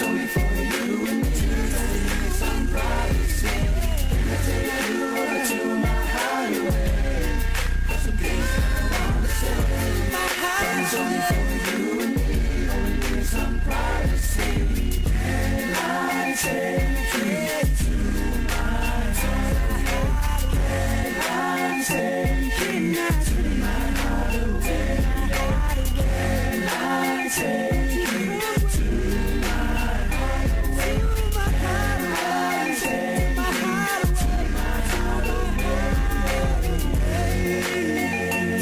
only for you and me. Some privacy. Can I take you over to my hideaway? Got some things that I wanna say. But it's only for you and me. Only need some privacy. Can I take you to my hideaway? Can I take you to my hideaway? Can I take you to my hideaway? Can I take you to my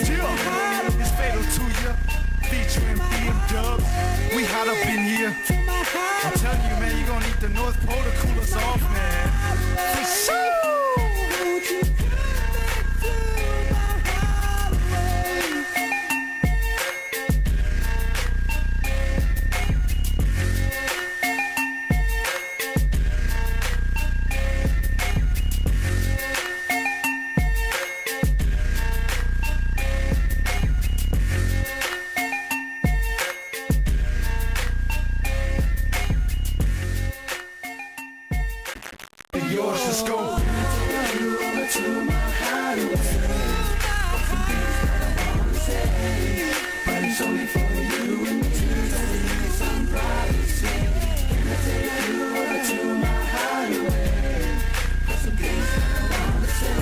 Chill, it's Fatal to ya, featuring BMW. We hot up in here. I'm telling you, man, you gonna need the North Pole to cool us off, man. For sure. Yours, let's go. to my hideaway. Got some things that I wanna say, but it's only for you and me. Some privacy. Can I take you over to my hideaway? Got some things that I wanna say,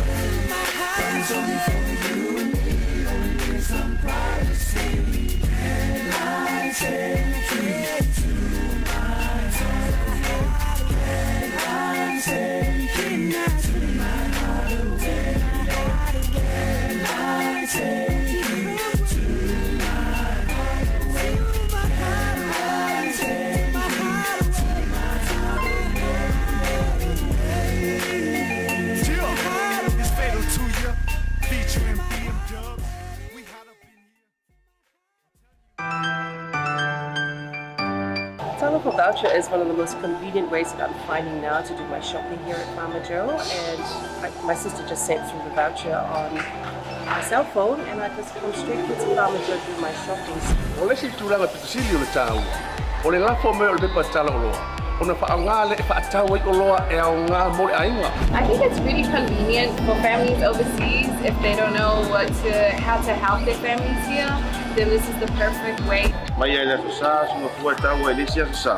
but it's only for you and me. Only need some privacy. Can I take you to my hideaway? Can I take you to my hideaway? Can I take you to my hideaway? Can I take you to my hideaway? Chill, it's Fatal to ya, featuring BMW. We hot up in here. Talanoa voucher is one of the most convenient ways that I'm finding now to do my shopping here at Farmer Joe, and my sister just sent through the voucher on my cell phone, and I just come straight to Farmer Joe to do my shopping. Ole si tulanga pitusili ole tau. Ole lafo me ole pepa tala oloa. Ona whaangale e whaatau i oloa e au ngā more ainga. I think it's really convenient for families overseas if they don't know how to help their families here. Then this is the perfect way. Mai ai la sa so fua tau e lisia sa.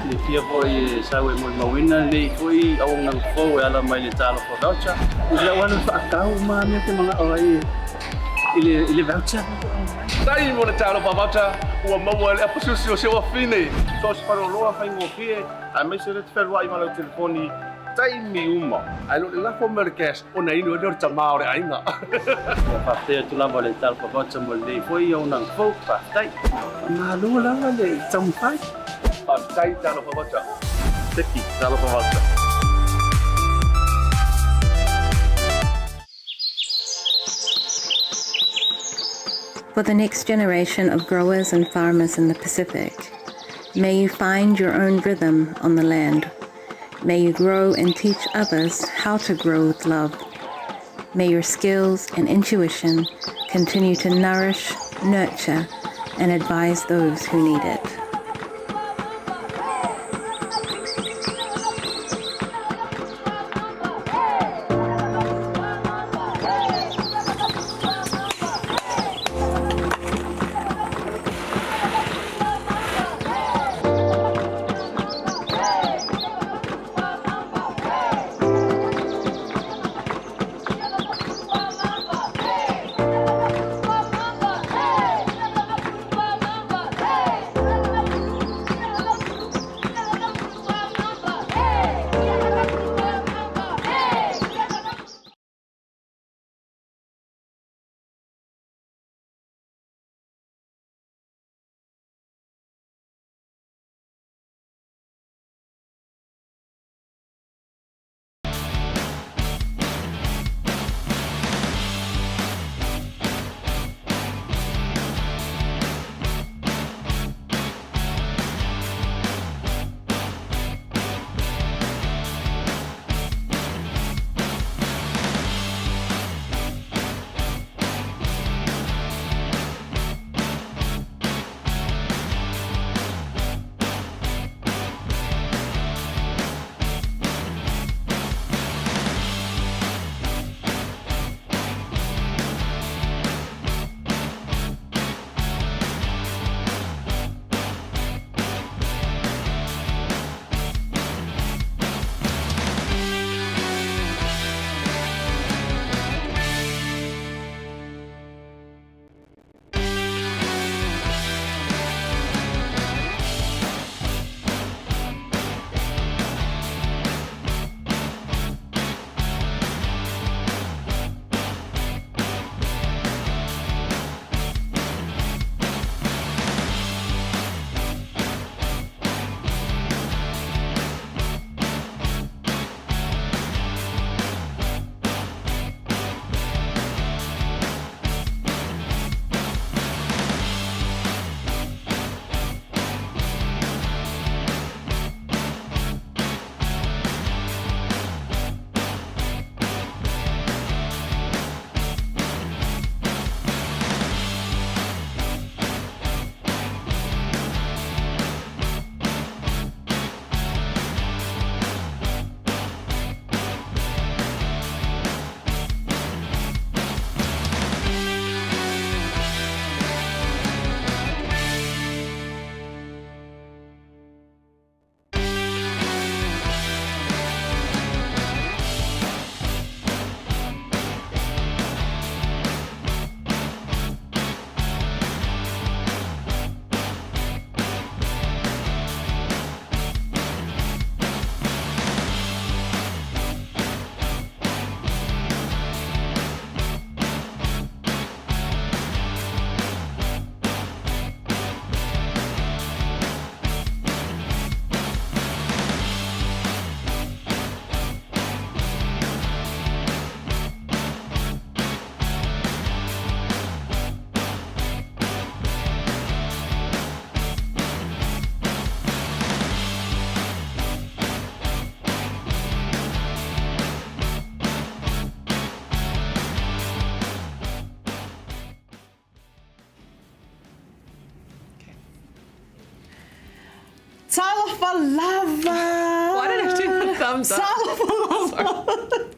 Le fia foi sa we mo mawina le foi au ngang fo ala mai le talo for voucher. Ila wana fa tau ma me te mga oi. Ile voucher. Tai mo le talo pa voucher ua mau ele apususi o se wa fine. So se paro loa fai ngo fie, a me se le tfelua i malo telefoni tai mi uma. Ai lo le lafo me le cash ona inu o le tama o le ainga. Fa te tu la le talo for voucher mo le foi au ngang fo fa tai. Ma lu la le tsam fai. Pa tai talo pa voucher. Teki, talo pa voucher. For the next generation of growers and farmers in the Pacific, may you find your own rhythm on the land. May you grow and teach others how to grow with love. May your skills and intuition continue to nourish, nurture, and advise those who need it. Talofa lava. Why did I do the thumbs up? Talofa lava.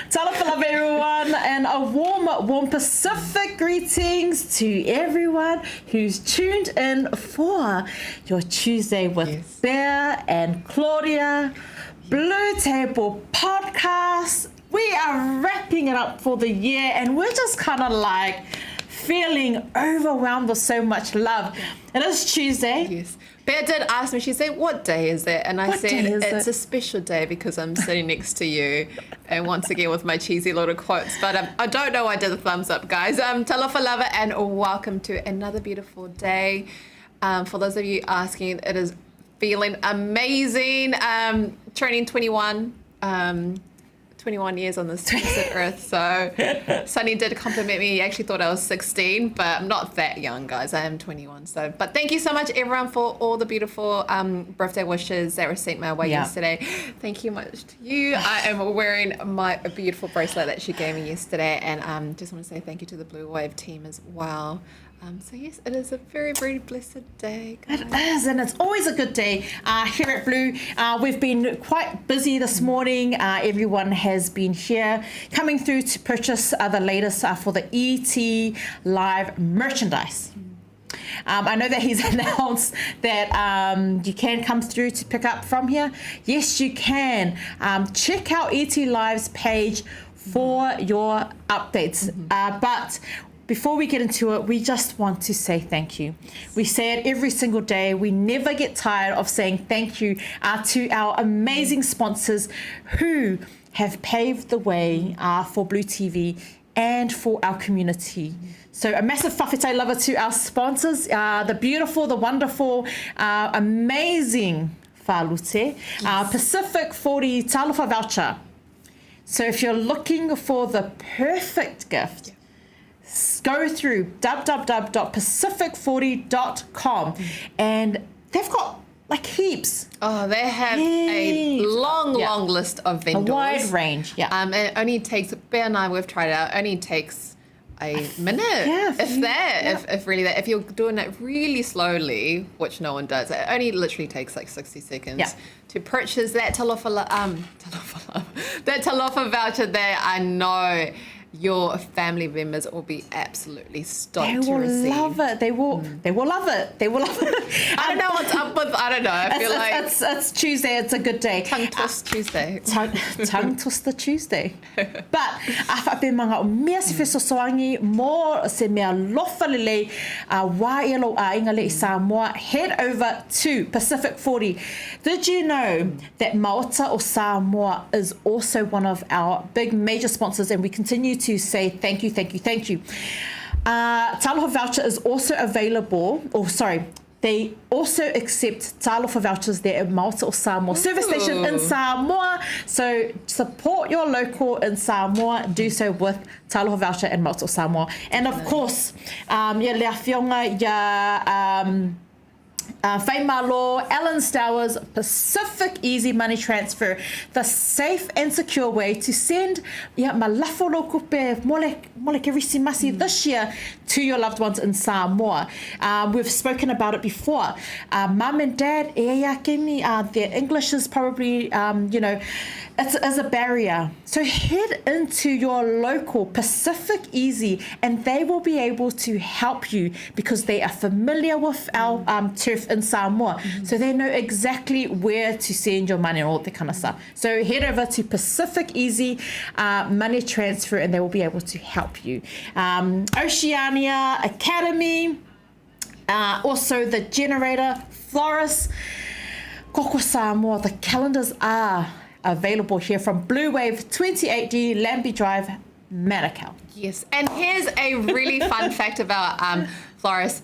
Talofa lava, everyone, and a warm Pacific greetings to everyone who's tuned in for your Tuesday with Pea and Claudia, BluTable Podcast. We are wrapping it up for the year, and we're just kind of like feeling overwhelmed with so much love. It is Tuesday. Yes. Pea did ask me, she said, what day is it? And I What said, day is it's it? a special day because I'm sitting next to you. And once again with my cheesy little quotes. But I don't know why I did the thumbs up, guys. Talofa lava and welcome to another beautiful day. For those of you asking, it is feeling amazing. Turning 21. 21 years on this blessed earth. So Sonny did compliment me. He actually thought I was 16, but I'm not that young, guys. I am 21. So, but thank you so much, everyone, for all the beautiful birthday wishes that were sent my way yesterday. Thank you much to you. I am wearing my beautiful bracelet that she gave me yesterday, and just want to say thank you to the Bluwave team as well. So yes, it is a very, very blessed day, guys. It is, and it's always a good day here at Blue. We've been quite busy this morning. Everyone has been here coming through to purchase the latest for the ET Live merchandise. I know that he's announced that you can come through to pick up from here. Yes, you can. Check out ET Live's page for your updates. But before we get into it, we just want to say thank you. We say it every single day. We never get tired of saying thank you to our amazing sponsors who have paved the way for Blue TV and for our community. So a massive whawhitai lava to our sponsors, the beautiful, the wonderful, amazing whalute, Pacific 40 Talofa voucher. So if you're looking for the perfect gift, go through www.pacific40.com and they've got like heaps. Oh, they have a long list of vendors. A wide range, It only takes, Pea and I, we've tried it out, it only takes a minute, if really that. If you're doing it really slowly, which no one does, it only literally takes like 60 seconds to purchase that talofa voucher there. I know your family members will be absolutely stoked to receive. They will love it. They will love it. They will love it. I don't know what's up with, I don't know. I feel like it's Tuesday. It's a good day. Tongue twist Tuesday. Tongue twister Tuesday. But whape mga o mea se fesosoangi mo se mea lofa lele wā e lo a inga le I Samoa, head over to Pacific 40. Did you know that Maota o Samoa is also one of our big major sponsors, and we continue to say thank you. Talofa voucher is also available, they also accept talofa vouchers there at Maota o Samoa service station in Samoa. So support your local in Samoa. Do so with talofa voucher and Maota o Samoa. And of course, lea whionga Whaimalo, Alan Stowers, Pacific Easy Money Transfer, the safe and secure way to send malafolo kupe mole kerisimasi this year to your loved ones in Samoa. We've spoken about it before. Mum and dad, their English is probably, it's a barrier. So head into your local Pacific Easy and they will be able to help you because they are familiar with our turf in Samoa. So they know exactly where to send your money and all that kind of stuff. So head over to Pacific Easy Money Transfer and they will be able to help you. Oceania Academy, also the Generator, Florist, Koko Samoa. The calendars are available here from Bluwave 28D Lambie Drive, Manukau. Yes, and here's a really fun fact about Florist.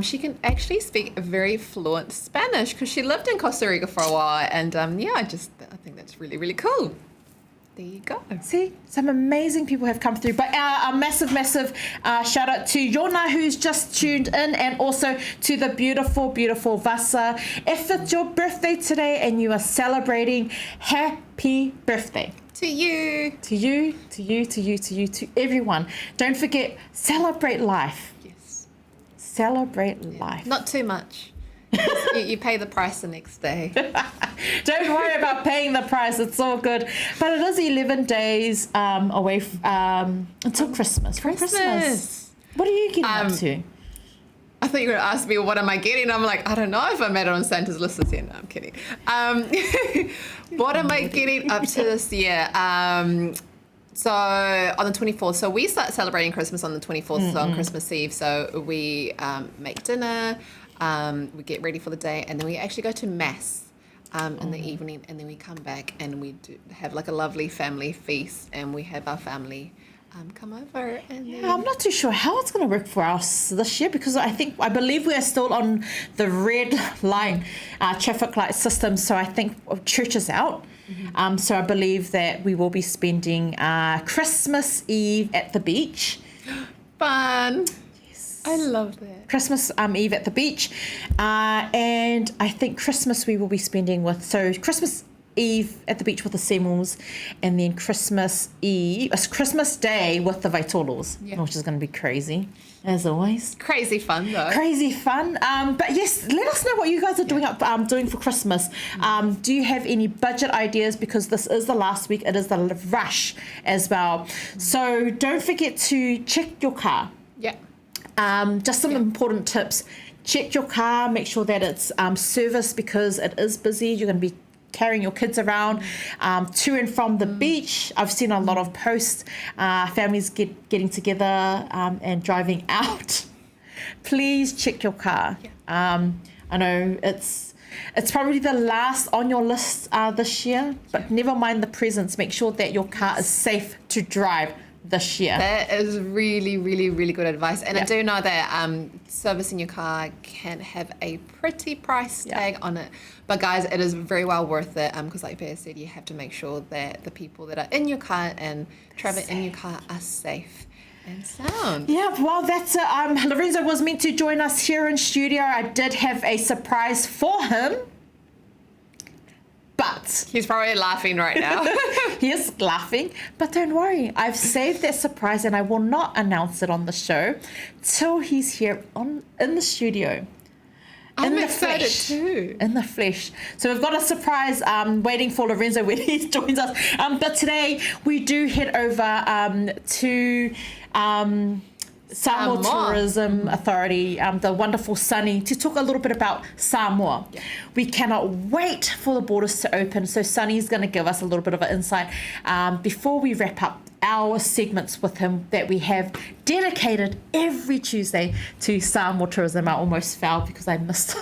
She can actually speak very fluent Spanish because she lived in Costa Rica for a while, and I think that's really, really cool. There you go. See, some amazing people have come through. But a massive shout out to Yona, who's just tuned in, and also to the beautiful Vasa. If it's your birthday today and you are celebrating, happy birthday. To you. To everyone. Don't forget, celebrate life. Yes. Celebrate life. Not too much. You pay the price the next day. Don't worry about paying the price. It's all good. But it is 11 days away until Christmas. Christmas. What are you getting up to? I thought you were going to ask me, what am I getting? I'm like, I don't know if I made it on Santa's list this year. No, I'm kidding. What am I getting up to this year? So on the 24th, so we start celebrating Christmas on the 24th, so on Christmas Eve. So we make dinner, we get ready for the day, and then we actually go to Mass in the evening, and then we come back and we have like a lovely family feast, and we have our family come over. And Yeah, I'm not too sure how it's going to work for us this year because I believe we are still on the red line traffic light system. So I think church is out. So I believe that we will be spending Christmas Eve at the beach. Fun. Yes. I love that. Christmas Eve at the beach. And I think Christmas we will be spending Christmas Eve at the beach with the Seymours, and then Christmas Day with the Vaitolos, which is going to be crazy, as always. Crazy fun, though. Crazy fun. But yes, let us know what you guys are doing for Christmas. Do you have any budget ideas? Because this is the last week. It is the rush as well. So don't forget to check your car. Yeah. Just some important tips. Check your car. Make sure that it's serviced because it is busy. You're going to be carrying your kids around to and from the beach. I've seen a lot of posts, families getting together and driving out. Please check your car. I know it's probably the last on your list this year, but never mind the presents. Make sure that your car is safe to drive this year. That is really, really, really good advice. And I do know that servicing your car can have a pretty price tag on it. But guys, it is very well worth it because like Pea said, you have to make sure that the people that are in your car and traveling in your car are safe and sound. Yeah, well, that's it. Lorenzo was meant to join us here in studio. I did have a surprise for him. But he's probably laughing right now. He is laughing, but don't worry. I've saved that surprise and I will not announce it on the show till he's here in the studio. I'm excited too. In the flesh. So we've got a surprise waiting for Lorenzo when he joins us. But today we do head over to Samoa Tourism Authority, the wonderful Sonny, to talk a little bit about Samoa. Yeah. We cannot wait for the borders to open, so Sonny's going to give us a little bit of an insight before we wrap up our segments with him that we have dedicated every Tuesday to Samoa Tourism. I almost fell because I missed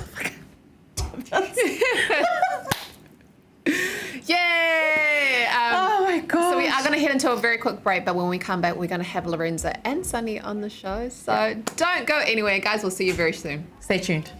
Yay! Oh my God. So we are going to head into a very quick break, but when we come back, we're going to have Lorenzo and Sonny on the show. So don't go anywhere, guys. We'll see you very soon. Stay tuned.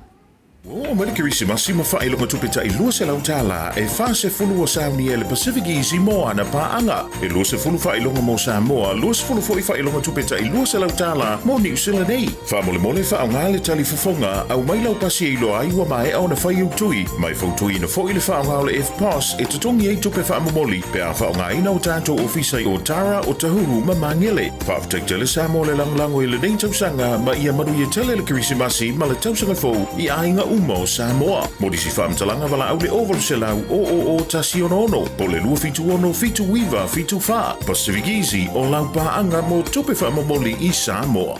O mani Krismasi mawhaelonga tupeta I lua se lautala e whasefulu o Sauni e le Pacific Easy mo ana paanga. E lua se fulu whaelonga mo Samoa, lua se fulu foi whaelonga tupeta I lua se lautala mo New Zealand nei. Whamole whaonga le tali whafonga au mai lau pasi e loa ai wa mai au na whai utui. Mai fautui na foi le whaonga o le F-Pass e tatongi e tupe whaamomoli. Pe a whaonga ina o tātou ofisai o Tara o Tahuru ma mangele. Whaaftaktele Samoa le langlango I le nei tausanga ma ia maru I tele le Krismasi ma le tausanga fau I ainga umo Samoa. Modisi whaamtalanga wala au le ovalu se lau o tasi ono. Po le lua fitu ono, fitu wiva, fitu wha. Pacific Easy o lau paanga mo tupe whaamomoli I Samoa.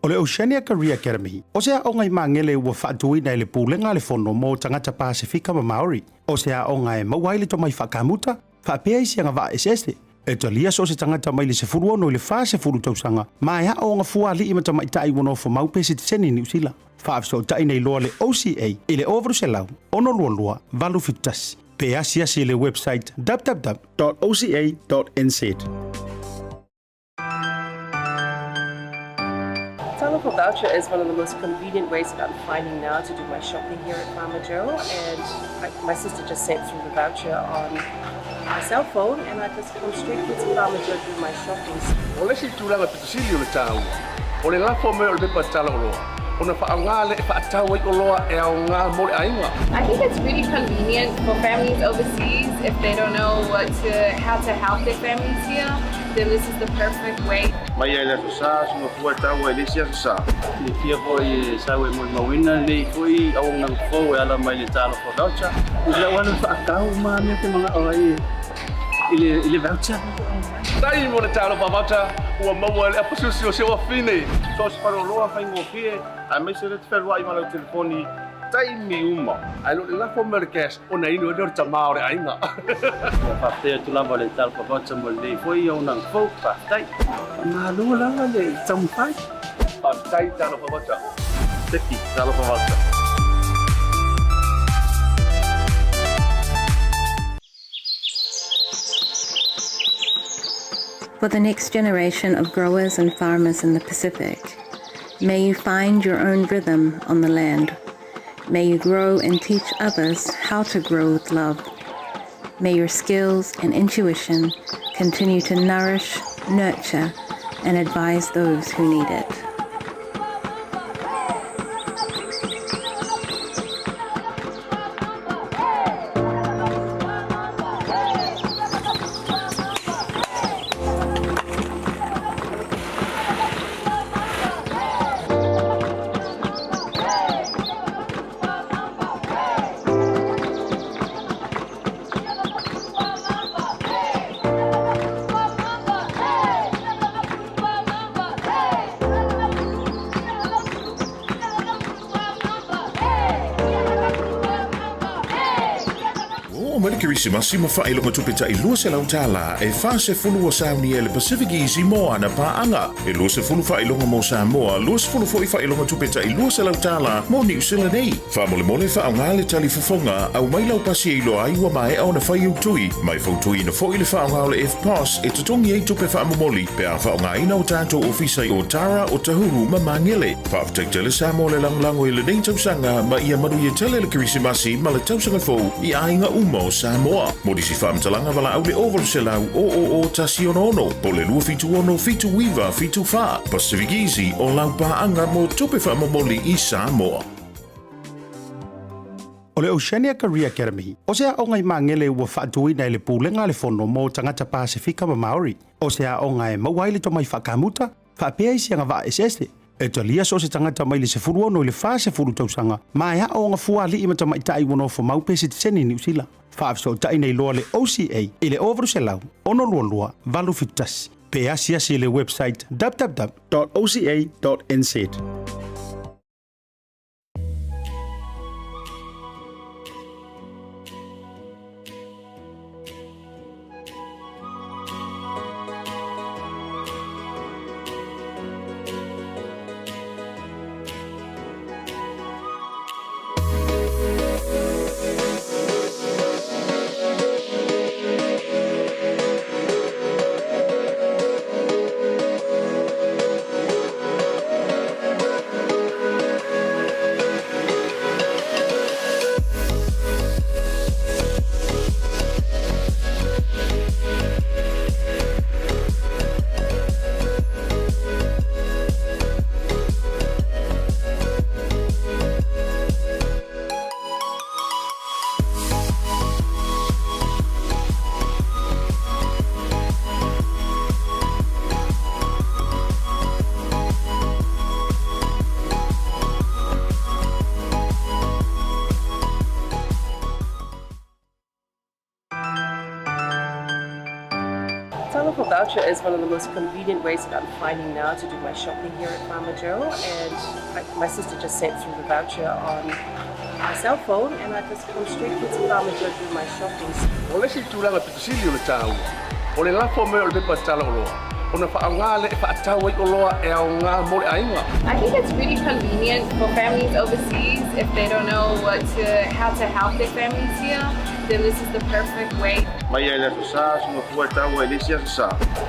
O le Oceania Career Academy, o sea o ngai mangele ua whaatuina I le pūlenga le whono mo tangata Pasifika ma Maori. O sea o ngai mauai to mai whakamuta, whaapea I sianga wa esese. E talia so se tangata mai le se furu ono I le wha se furu tausanga. Mai ha o ngā fua li imata mai tai wono fo mau pesi tseni New Zealand. Whaafso tai nei loa le OCA I le overu se lau, ono lua, valu fitasi. Pe asi le website www.oca.nz. Talanoa voucher is one of the most convenient ways that I'm finding now to do my shopping here at Farmer Joe, and my sister just sent through the voucher on my cell phone, and I just come straight here to Farmer Joe to do my shopping. O le si tūlanga pitusili o le tāua. O le lafo me o le pepa Talanoa. ona whaanga le whaatau i oloa e au ngā mole ainga. I think it's really convenient for families overseas if they don't know how to help their families here. Then this is the perfect way. Mai ai le sa suma fua tau e le sia sa. Le fia foi sa we mo mawina le foi au nang fo e ala mai le talo for voucher. Ila wana whaakau ma me te mga orai. Ile voucher. Tai mo le talo whamata, ua maua le apasusio se wa fine. So se paro loa whai ngō fie, a me se rete whelua i malau telefoni, tai mi uma. Ai lo le lafo me le cash, ona inu e reo tamao le ainga. Whapea tu lava le talo for voucher mo le foi au nang fo whaatai. Ma lua langa le tampai. Tai talo whamata. Teki, talo whamata. For the next generation of growers and farmers in the Pacific, may you find your own rhythm on the land. May you grow and teach others how to grow with love. May your skills and intuition continue to nourish, nurture, and advise those who need it. Masi ma whaelonga tupeta i lua se lau tāla e wha se fulu o Sauni e le Pacific Easy mo ana paanga. E lua se fulu whaelonga mo Samoa, lua se fulu foi whaelonga tupeta i lua se lau tāla mo New Zealand nei. Wha mole mole wha au ngā le tali whafonga au mai lau pasi e ilo ai ua mai au na whai au tui. Mai fau tui na foi le wha au ngā le F-Pass e tutongi ei tupe wha amomoli pe a wha au ngā ina o tātou ofisai o Tara o Tahuru ma mangele. Wha au tele Samoa le langlango i le nei tausanga ma ia manu i tele le kirisimasi ma le tausanga fau i ainga uma o Samoa. Modisi whaamtalanga wala au le overu se lau o tasi ono. Po le lua fitu ono, fitu wiva, fitu wha. Pacific Easy o lau paanga mo tupe whaamomoli i Samoa. O le Oceania Career Academy, o sea o ngai mangele ua whaatui nei le pūlenga le fono mo tangata Pasifika ma Maori. O sea o ngai mauaile to mai whakamuta, whaapea isi anga wa SSD. E talia so se tangata mai le se furu ono i le wha se furu tausanga. Ma ea o nga fua li ima tamai tai wono fo maupesi te seni New Zealand. Whaafso tai nei loa le OCA i le overu se lau, ono lua lua, valu fitasi. Pe asia si le website www.oca.nz. Talanoa voucher is one of the most convenient ways that I'm finding now to do my shopping here at Farmer Joe, and my sister just sent through the voucher on my cell phone, and I just come straight to Farmer Joe to do my shopping. O le si tūlanga pitusili o le tāua. O le lafo me o le pepa Talanoa. Ona whaanga le whaatau i oloa e au ngā mole ainga. I think it's really convenient for families overseas if they don't know how to help their families here. Then this is the perfect way. Mai ai le sa suma fua tau e le sia sa.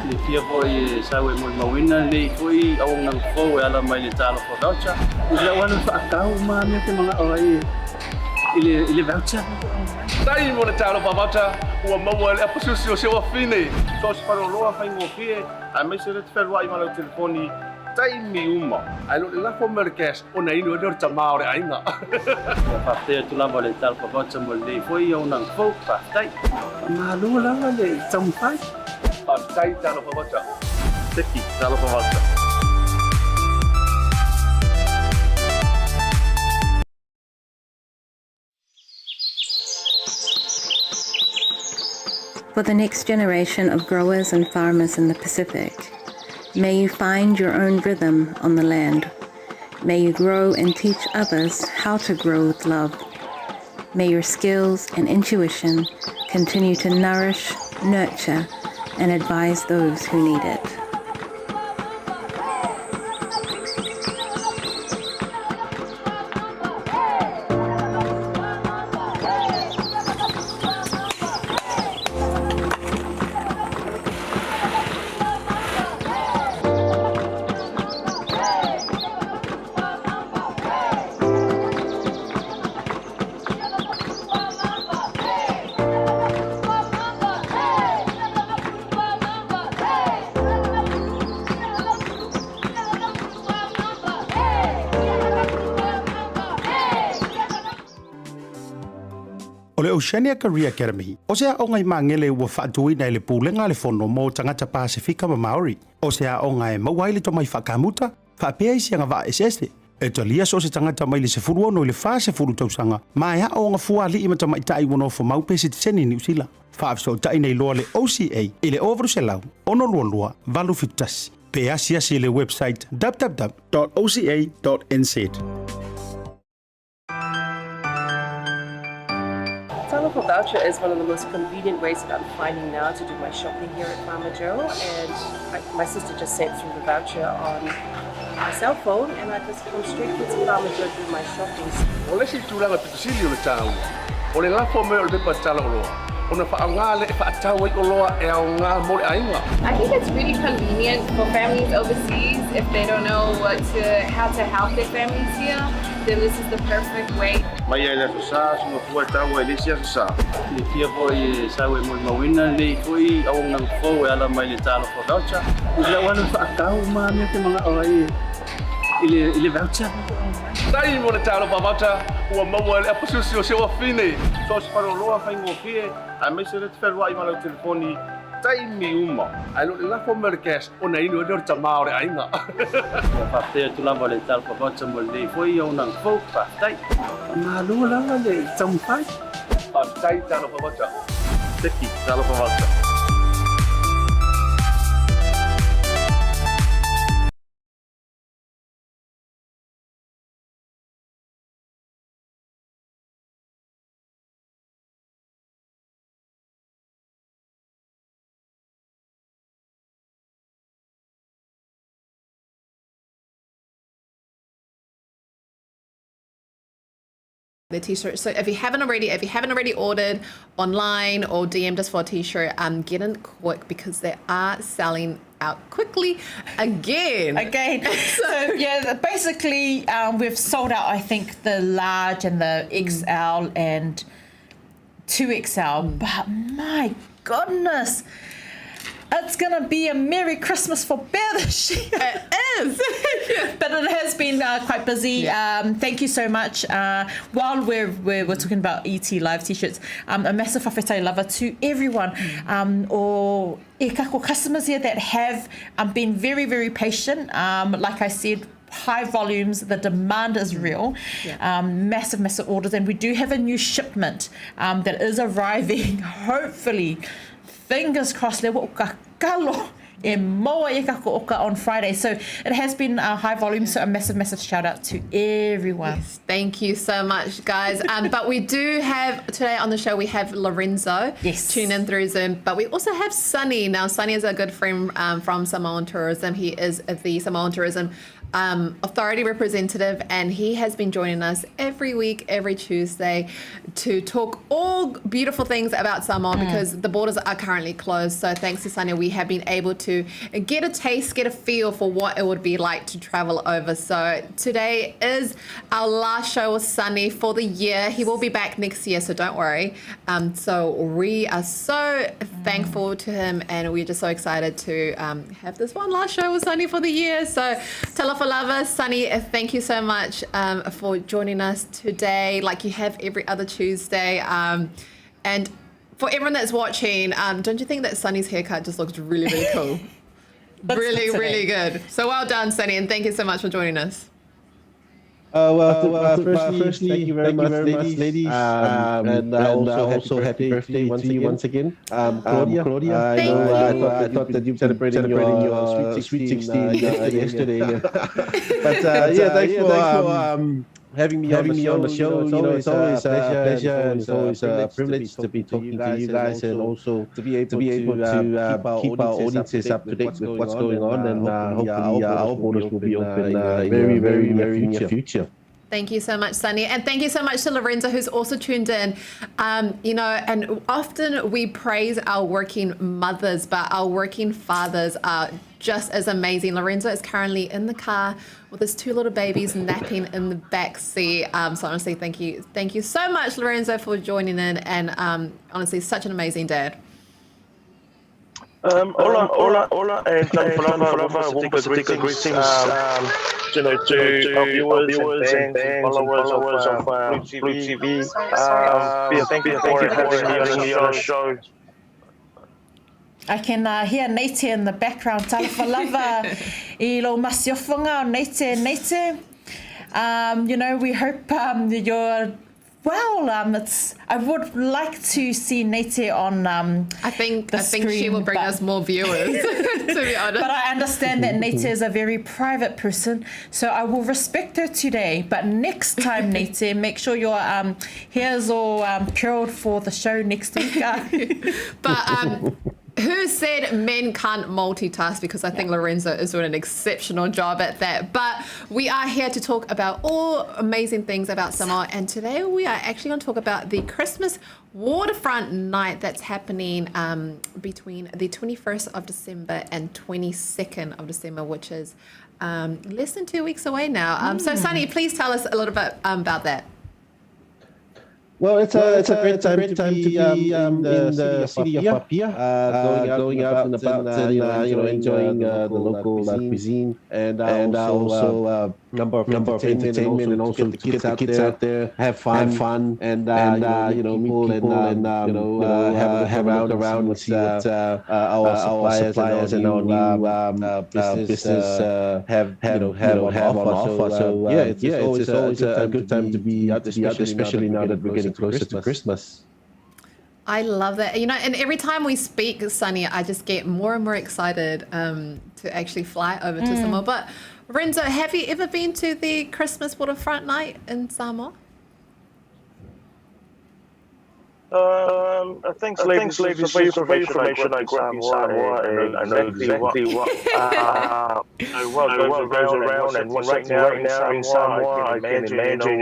Le fia foi sa we mo mawina le foi au nang fo e ala mai le talo for voucher. Ila wana whaakau ma me te mga orai. Ile voucher. Tai mo le talo whamata, ua maua le apasusio se wa fine. So se paro loa whai ngō fie, a me se rete whelua i malau telefoni, taimi uma. Ai lo la fo merkes ona inu do tamao re ainga. Ia whapea tu lava le tala whawata mo le fwoi au nang fau whaftai. Malu lava le tampai. Pa tai talo fa wata. Teki tala whawata. For the next generation of growers and farmers in the Pacific, may you find your own rhythm on the land. May you grow and teach others how to grow with love. May your skills and intuition continue to nourish, nurture, and advise those who need it. O le Oceania Career Academy, o sea o ngai mangele ua whaatui nei le pūlenga le fono mo tangata Pasifika ma Maori. O sea o ngai mauai le tomai whakamuta, whaapea isi anga wa eseste. E talia so se tangata mai le se furu ono le wha se furu tausanga, ma ea o nga fua li ima tamai tai wano fo maupesi te seni New Zealand. Whaafso tai nei loa le OCA, i le overu se lau, ono lua lua, valu fitasi. Pea siasi le website www.oca.nz. Talanoa voucher is one of the most convenient ways that I'm finding now to do my shopping here at Farmer Joe, and my sister just sent through the voucher on my cell phone, and I just come straight here to Farmer Joe to do my shopping. O le si tūlanga pitusili o le tāua. O le lafo me o le pepa tala o loa. O na whaanga le whaatau o loa e au ngā mo le ainga. I think it's really convenient for families overseas if they don't know how to help their families here. Then this is the perfect way. Mai ai le sa sunga fua tau e lisia sa. Le fia fwoi sawe mo mawina le fwoi au nang fau e ala mai le tala whawata. Ila wana whaakau maa mea te mga orai ile voucher. Tai mo le tālo whawata, ua maua le apasusio se wa whine. So se wharo loa whaingo fie, a me se rete wherua i malau telefoni, taimi uma. Ai lo le lafo merkes ona inu do tamao re ainga. Ia whapea tu lava le tala whawata mo le fwoi au nang fau whaftai. Malu lava le tampai. Pa tai talo whawata. Teki tala whawata. The t-shirt. So if you haven't already ordered online or DM'd us for a t-shirt, get in quick because they are selling out quickly again. So yeah, basically we've sold out, I think, the large and the XL and 2XL, but my goodness, it's gonna be a Merry Christmas for Bear this year. It is. But it has been quite busy. Yeah. Thank you so much. While we're talking about ET Live t-shirts, a massive whawhetai lava to everyone or e kako customers here that have been very, very patient. Like I said, high volumes, the demand is real. Massive orders, and we do have a new shipment that is arriving, hopefully, fingers crossed, le wo ka kalo e moa e ka ko oka on Friday. So it has been high volume, so a massive shout out to everyone. Yes, thank you so much, guys. But we do have, today on the show, we have Lorenzo. Yes. Tune in through Zoom. But we also have Sonny. Now, Sonny is a good friend from Samoan Tourism. He is the Samoan Tourism authority representative, and he has been joining us every week, every Tuesday, to talk all beautiful things about Samoa because the borders are currently closed. So thanks to Sonny, we have been able to get a taste, get a feel for what it would be like to travel over. So today is our last show with Sonny for the year. He will be back next year, so don't worry. So we are so thankful to him, and we're just so excited to have this one last show with Sonny for the year. So Talofa Lava, Sonny, thank you so much for joining us today, like you have every other Tuesday. And for everyone that's watching, don't you think that Sonny's haircut just looks really, really cool? really good. So well done, Sonny, and thank you so much for joining us. Firstly, thank you very much, ladies. And also happy birthday to you once again. Claudia, I thought that you celebrating your sweet 16 yesterday. But thanks for having me on the show. It's always a pleasure, and it's always a privilege to be talking to you guys, and also to be able to keep our audiences up to date with what's going on, and hopefully our borders will be open in the very near future. Thank you so much, Sonny. And thank you so much to Lorenzo, who's also tuned in. And often we praise our working mothers, but our working fathers are just as amazing. Lorenzo is currently in the car with his 2 little babies napping in the back seat. So honestly, thank you so much, Lorenzo, for joining in. And honestly, such an amazing dad. Hola, and greetings to our viewers and followers of Blue TV. Thank you for having me on the show. I can hear Nate in the background. Talofa Lava, I lo masiofonga o Nate. We hope you're well. I would like to see Nate on. I think she will bring us more viewers. To be honest, but I understand that Nate is a very private person, so I will respect her today. But next time, Nate, make sure your hair's all curled for the show next week. But who said men can't multitask? Because I think Lorenzo is doing an exceptional job at that. But we are here to talk about all amazing things about Samoa. And today we are actually going to talk about the Christmas waterfront night that's happening between the 21st of December and 22nd of December, which is less than 2 weeks away now. So, Sonny, please tell us a little bit about that. Well, it's a great time to be in the city of Pea, going out and about, and enjoying the local cuisine, and also number of entertainment, and also to get the kids out there, have fun, and meet people, and have a look around and see what our suppliers and our new business have on offer. So it's always a good time to be out, especially now that we're getting closer to Christmas. I love that. And every time we speak, Sonny, I just get more and more excited to actually fly over to Samoa. But Renzo, have you ever been to the Christmas waterfront night in Samoa? Thanks, ladies, for your information. I grabbed Samoa, and I know exactly what goes around, and right now in Samoa, I can imagine,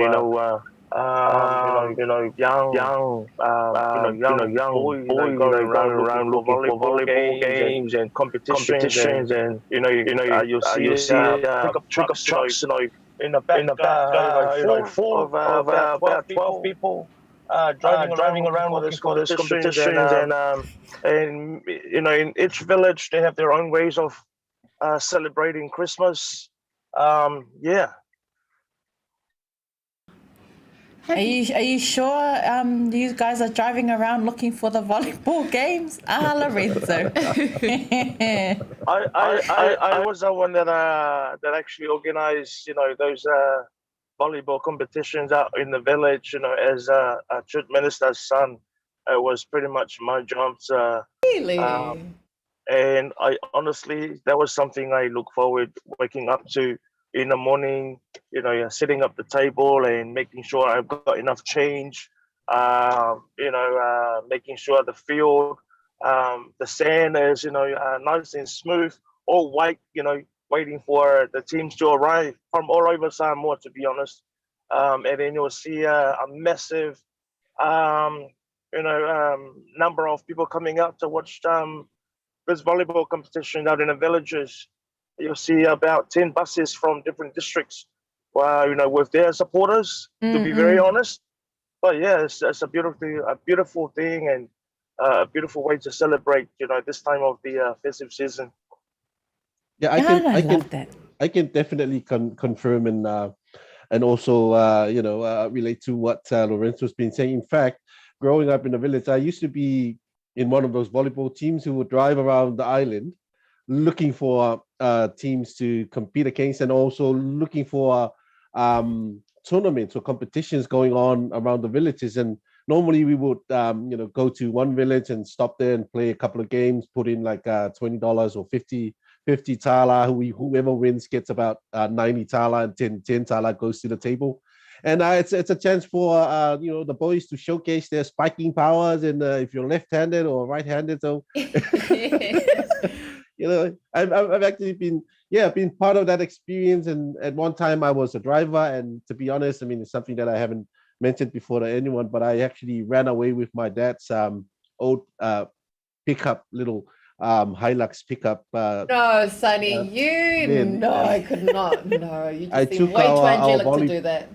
young boys going around looking for volleyball games and competitions, and you'll see pickup trucks, in the back, full of about 12 people. Driving around with this competitions, and in each village they have their own ways of celebrating Christmas. Are you sure you guys are driving around looking for the volleyball games? Lorenzo. I was the one that actually organized those volleyball competitions out in the village. As a church minister's son, it was pretty much my job. Really? And I honestly, that was something I look forward waking up to in the morning. Setting up the table and making sure I've got enough change. Making sure the field, the sand is nice and smooth, all white. waiting for the teams to arrive from all over Samoa, to be honest. And then you'll see a massive, number of people coming out to watch this volleyball competition out in the villages. You'll see about 10 buses from different districts, with their supporters, to be very honest. But yeah, it's a beautiful thing and a beautiful way to celebrate, this time of the festive season. Yeah, I can definitely confirm and also relate to what Lorenzo's been saying. In fact, growing up in the village, I used to be in one of those volleyball teams who would drive around the island looking for teams to compete against, and also looking for tournaments or competitions going on around the villages. And normally we would go to one village and stop there and play a couple of games, put in like $20 or 50 tala. Whoever wins gets about 90 tala, and 10 tala goes to the table. And it's a chance for the boys to showcase their spiking powers, and if you're left-handed or right-handed. So I've actually been part of that experience. And at one time I was a driver, and to be honest, I mean, it's something that I haven't mentioned before to anyone, but I actually ran away with my dad's old pickup, little Hilux pickup. No, Sonny, I could not. No, you just seem way too angelic to do that.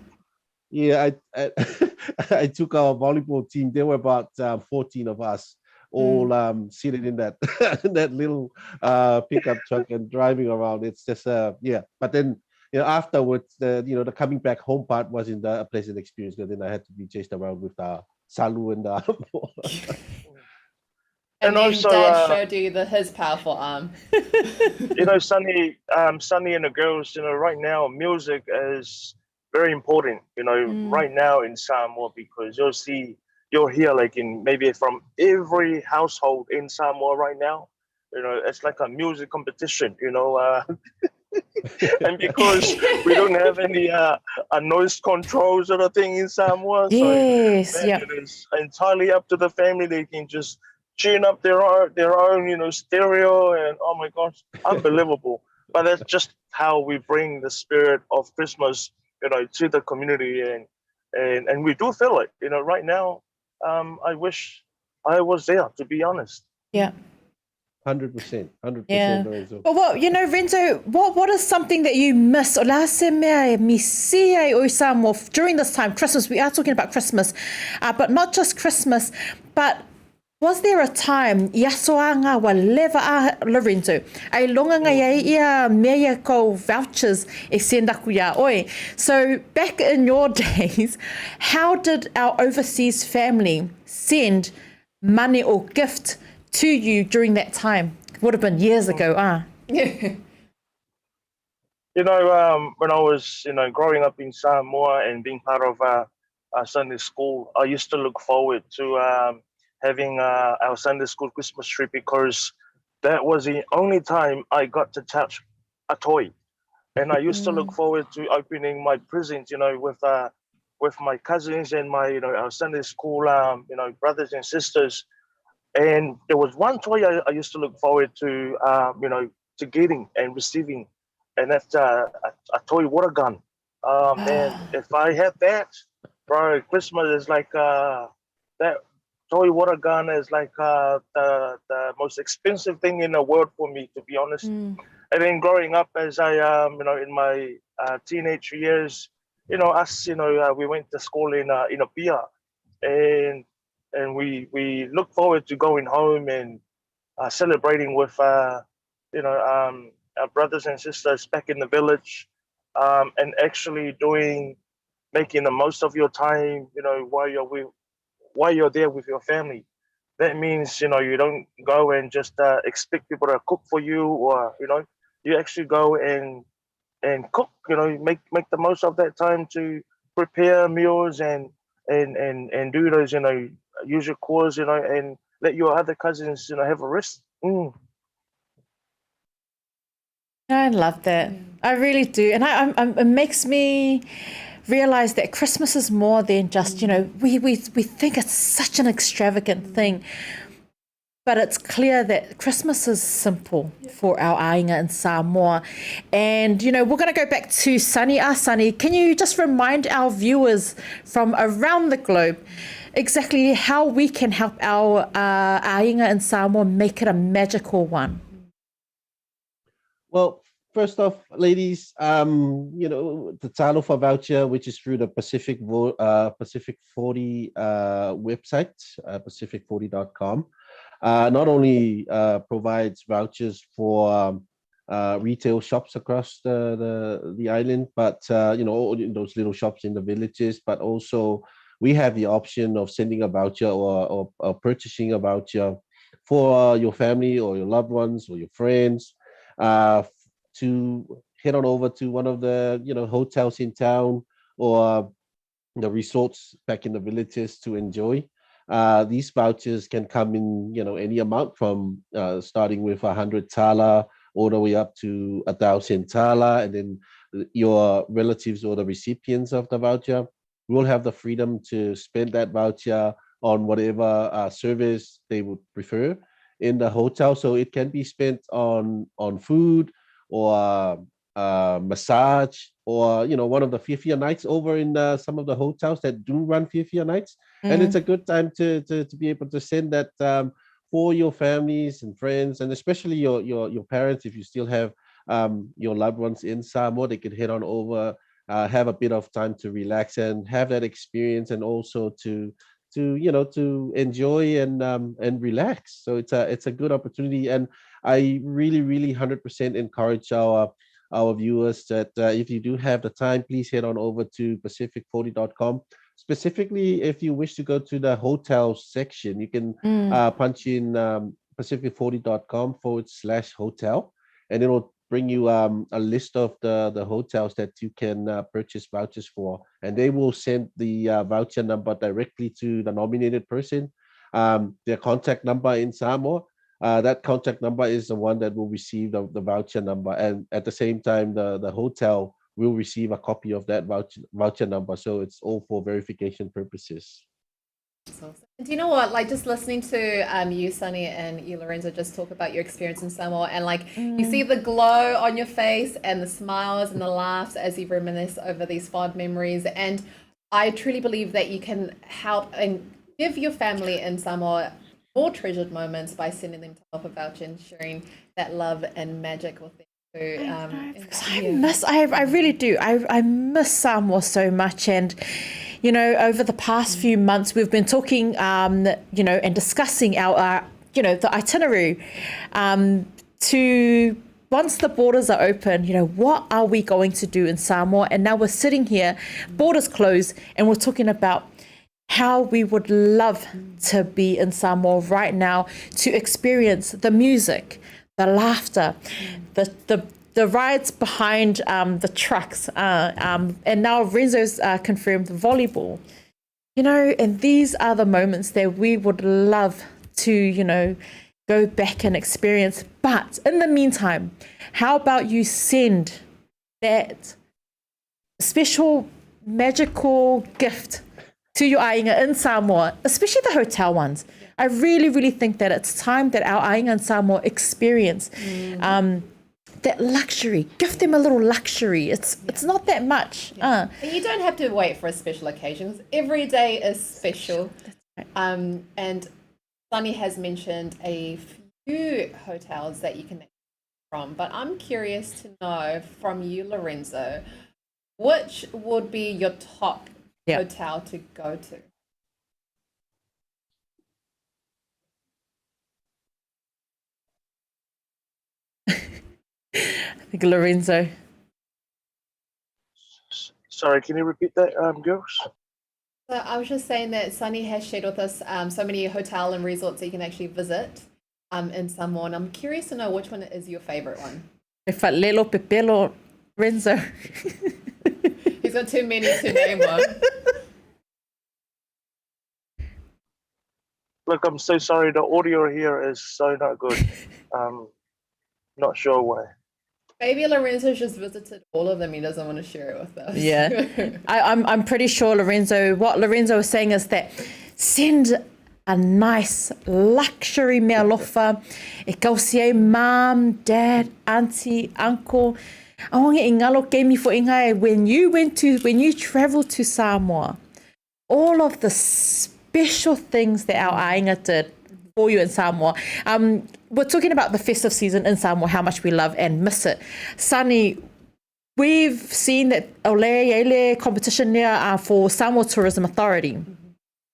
Yeah, I took our volleyball team. There were about 14 of us, all seated in that that little pickup truck and driving around. It's just But then afterwards, the coming back home part wasn't a pleasant experience, because then I had to be chased around with Salu and And then also, Dad showed you his powerful arm. Sonny and the girls, right now, music is very important, right now in Samoa, because you'll hear like maybe from every household in Samoa right now, it's like a music competition, and because we don't have any noise control sort of thing in Samoa, it is entirely up to the family. They can just tune up their own stereo, and oh my gosh, unbelievable. But that's just how we bring the spirit of Christmas, to the community, and we do feel it. Right now, I wish I was there, to be honest. Yeah. 100%. Yeah. Well, Renzo, what is something that you miss or during this time, Christmas? We are talking about Christmas, but not just Christmas, but was there a time iasoanga wa leva a Lorenzo ai longa ngai ia mea ko vouchers e senda ku ia oi? So back in your days, how did our overseas family send money or gift to you during that time? Would have been years ago, when I was growing up in Samoa and being part of Sunday school, I used to look forward to having our Sunday school Christmas tree, because that was the only time I got to touch a toy. And I used to look forward to opening my presents, with my cousins and my, our Sunday school, brothers and sisters. And there was one toy I used to look forward to, to getting and receiving, and that's a toy water gun. And if I had that, bro, Christmas is like that. Toy water gun is like the most expensive thing in the world for me, to be honest. And then growing up, as I in my teenage years, us, we went to school in Pea, and we look forward to going home and celebrating with our brothers and sisters back in the village, and actually making the most of your time, while you're there with your family. That means, you don't go and just expect people to cook for you, or, you actually go and cook, make the most of that time to prepare meals and do those, usual chores, and let your other cousins, have a rest. I love that. I really do. And it makes me realize that Christmas is more than just, we think it's such an extravagant thing. but it's clear that Christmas is simple for our ainga in Samoa. And, you know, we're going to go back to Sonny. Sonny, can you just remind our viewers from around the globe exactly how we can help our ainga in Samoa make it a magical one? Well, first off, ladies, you know, the Talanoa voucher, which is through the Pacific 40 website, pacific40.com, not only provides vouchers for retail shops across the island, but you know, all those little shops in the villages, but also we have the option of sending a voucher or purchasing a voucher for your family or your loved ones or your friends to head on over to one of the, you know, hotels in town or the resorts back in the villages to enjoy. These vouchers can come in, you know, any amount from starting with 100 tala all the way up to 1,000 tala, and then your relatives or the recipients of the voucher will have the freedom to spend that voucher on whatever service they would prefer in the hotel. So it can be spent on food or massage, or, you know, one of the Fifia nights over in some of the hotels that do run Fifia nights. And it's a good time to be able to send that for your families and friends, and especially your parents. If you still have your loved ones in Samoa, they could head on over, have a bit of time to relax and have that experience, and also to you know, to enjoy and relax. So it's a good opportunity, and I really 100% encourage our viewers that if you do have the time, please head on over to pacific40.com. Specifically, if you wish to go to the hotel section, you can punch in pacific40.com/hotel, and it'll bring you a list of the hotels that you can purchase vouchers for, and they will send the voucher number directly to the nominated person, their contact number in Samoa. That contact number is the one that will receive the voucher number, and at the same time the hotel will receive a copy of that voucher number. So it's all for verification purposes. Do you know what? Like, just listening to you, Sonny, and you, Lorenzo, just talk about your experience in Samoa, and like you see the glow on your face and the smiles and the laughs as you reminisce over these fond memories. And I truly believe that you can help and give your family in Samoa more treasured moments by sending them a voucher and sharing that love and magic with them. I really do. I miss Samoa so much, and you know, over the past few months, we've been talking, you know, and discussing our, you know, the itinerary to once the borders are open, you know, what are we going to do in Samoa? And now we're sitting here, borders closed, and we're talking about how we would love to be in Samoa right now to experience the music, the laughter, the rides behind the trucks, and now Renzo's confirmed volleyball. You know, and these are the moments that we would love to, you know, go back and experience. But in the meantime, how about you send that special magical gift to your ainga in Samoa, especially the hotel ones. I really think that it's time that our ainga in Samoa experience that luxury. Give them a little luxury. It's not that much. And you don't have to wait for a special occasion, because every day is special. And Sonny has mentioned a few hotels that you can from, but I'm curious to know from you, Lorenzo, which would be your top hotel to go to? I think Lorenzo. Sorry, can you repeat that, girls? So I was just saying that Sonny has shared with us so many hotel and resorts that you can actually visit in Samoa, and I'm curious to know which one is your favorite one. Lelo Pepelo Renzo. He's got too many to name one. Look, I'm so sorry. The audio here is so not good. Not sure why. Maybe Lorenzo's just visited all of them. He doesn't want to share it with us. Yeah, I'm pretty sure Lorenzo. What Lorenzo was saying is that send a nice luxury mea lofa. E kausi ai mom, dad, auntie, uncle. Aonge i ngalo ke mi fo inga e when you travel to Samoa, all of the special things that our ainga did for you in Samoa. We're talking about the festive season in Samoa, how much we love and miss it. Sonny, we've seen that ole competition there for Samoa Tourism Authority.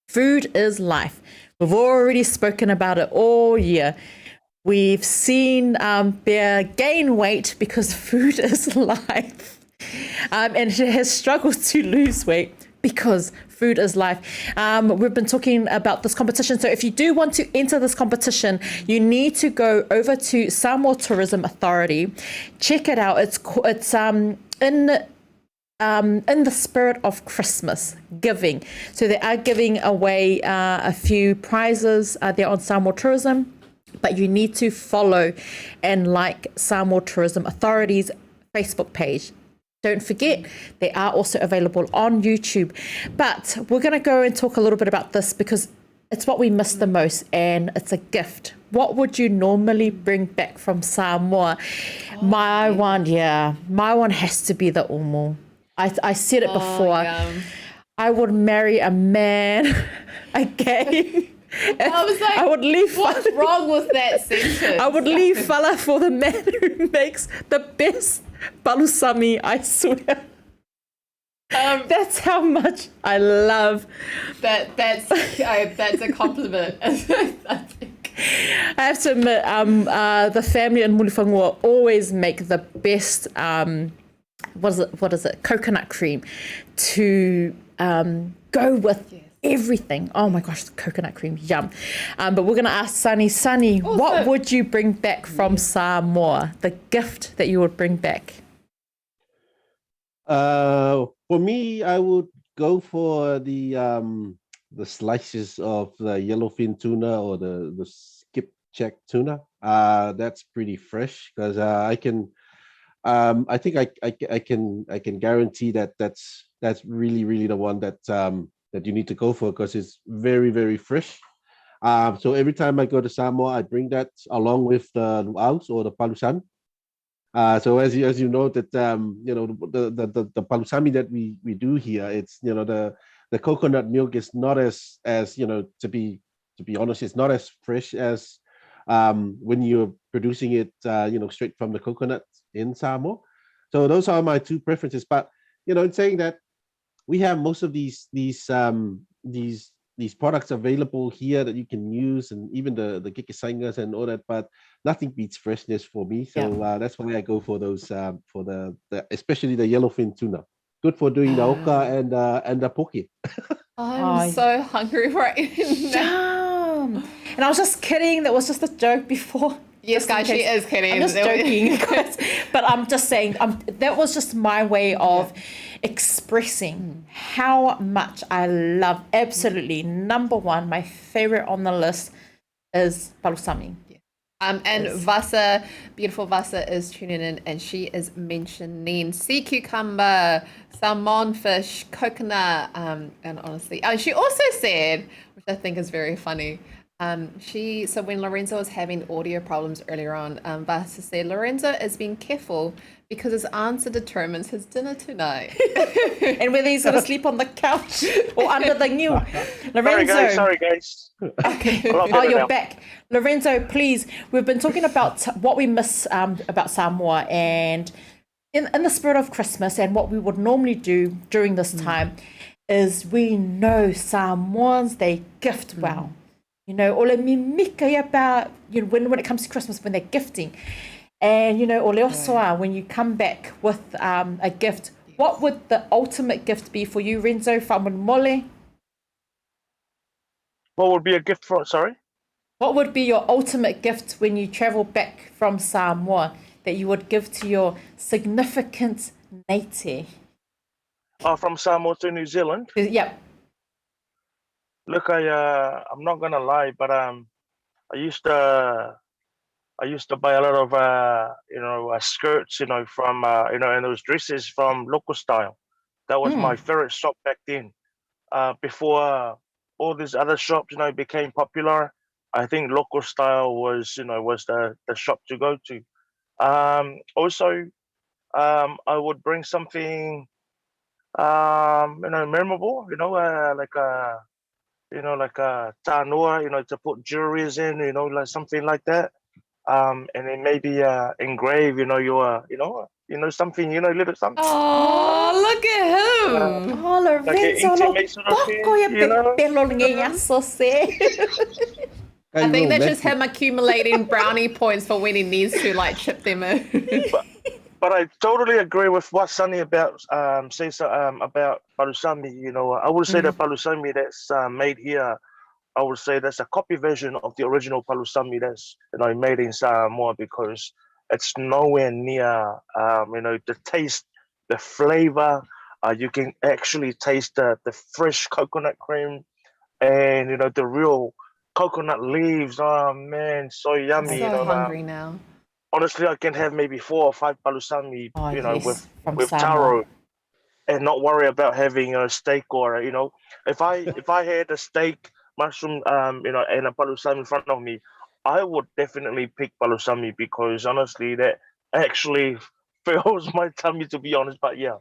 Food is life. We've already spoken about it all year. We've seen Pea gain weight because food is life. And she has struggled to lose weight because food is life. We've been talking about this competition. So if you do want to enter this competition, you need to go over to Samoa Tourism Authority. Check it out. It's in the spirit of Christmas giving. So they are giving away a few prizes there on Samoa Tourism, but you need to follow and like Samoa Tourism Authority's Facebook page. Don't forget, they are also available on YouTube. But we're going to go and talk a little bit about this because it's what we miss the most and it's a gift. What would you normally bring back from Samoa? My one has to be the umu. I said it before. Yum. I would marry a man again. I was like, I would leave what's wrong with that sentence? I would leave fala for the man who makes the best balusami, I swear. That's how much I love that's a compliment. I think. I have to admit, the family in Mulifangua always make the best what is it? Coconut cream to go with everything. Oh my gosh, the coconut cream, yum. But we're going to ask Sonny, what would you bring back from Samoa? The gift that you would bring back? For me, I would go for the slices of the yellowfin tuna or the skipjack tuna. That's pretty fresh because I think I can guarantee that's really the one that you need to go for because it's very, very fresh. So every time I go to Samoa, I bring that along with the luaus or the palusan. So as you know that the palusami that we do here, it's the coconut milk is not as to be honest, it's not as fresh as when you're producing it straight from the coconut in Samoa. So those are my two preferences. But in saying that, we have most of these products available here that you can use, and even the gikisangas and all that. But nothing beats freshness for me. So that's why I go for those for the especially the yellowfin tuna. Good for doing the oka and the poke. I'm so hungry right now. And I was just kidding. That was just a joke before. Yes, guys, she is kidding. I'm just joking, guys. But I'm just saying, that was just my way of expressing how much I love. Absolutely, number one, my favorite on the list is palusami. And Vasa, beautiful Vasa, is tuning in, and she is mentioning sea cucumber, salmon fish, coconut, and honestly, she also said, which I think is very funny. So when Lorenzo was having audio problems earlier on, Vasa said Lorenzo is being careful because his answer determines his dinner tonight. And whether he's going to sleep on the couch or under the new. Lorenzo. Sorry guys. Okay. You're back. Lorenzo, please. We've been talking about what we miss about Samoa, and in the spirit of Christmas and what we would normally do during this time is we know Samoans, they gift well. Ole mimika about when it comes to Christmas, when they're gifting. And ole osoa, when you come back with a gift, what would the ultimate gift be for you, Renzo, from Mole? What would be a gift for? Sorry. What would be your ultimate gift when you travel back from Samoa that you would give to your significant nate? From Samoa to New Zealand. Yep. Look, I'm not gonna lie, but I used to buy a lot of skirts, from and those dresses from local style. That was my favorite shop back then. Before all these other shops, became popular, I think local style was, was the shop to go to. Also, I would bring something, memorable, like a Talanoa, to put jewelries in, like something like that. And then maybe engrave, something, little something. Oh, look at him. Oh, Like an Lorenzo, intimate sort of thing, poco ya pelo ngeyaso se. I think that's just him accumulating brownie points for when he needs to like chip them in. But I totally agree with what Sonny about says about palusami. I would say that palusami that's made here, I would say that's a copy version of the original palusami that's made in Samoa, because it's nowhere near the taste, the flavor. You can actually taste the fresh coconut cream and the real coconut leaves. Oh man, so yummy. I'm so hungry now. Honestly, I can have maybe 4 or 5 palusami, Yes, from with Samoa. taro, and not worry about having a steak or if I had a steak, mushroom, and a palusami in front of me, I would definitely pick palusami, because honestly, that actually fills my tummy, to be honest. But yeah.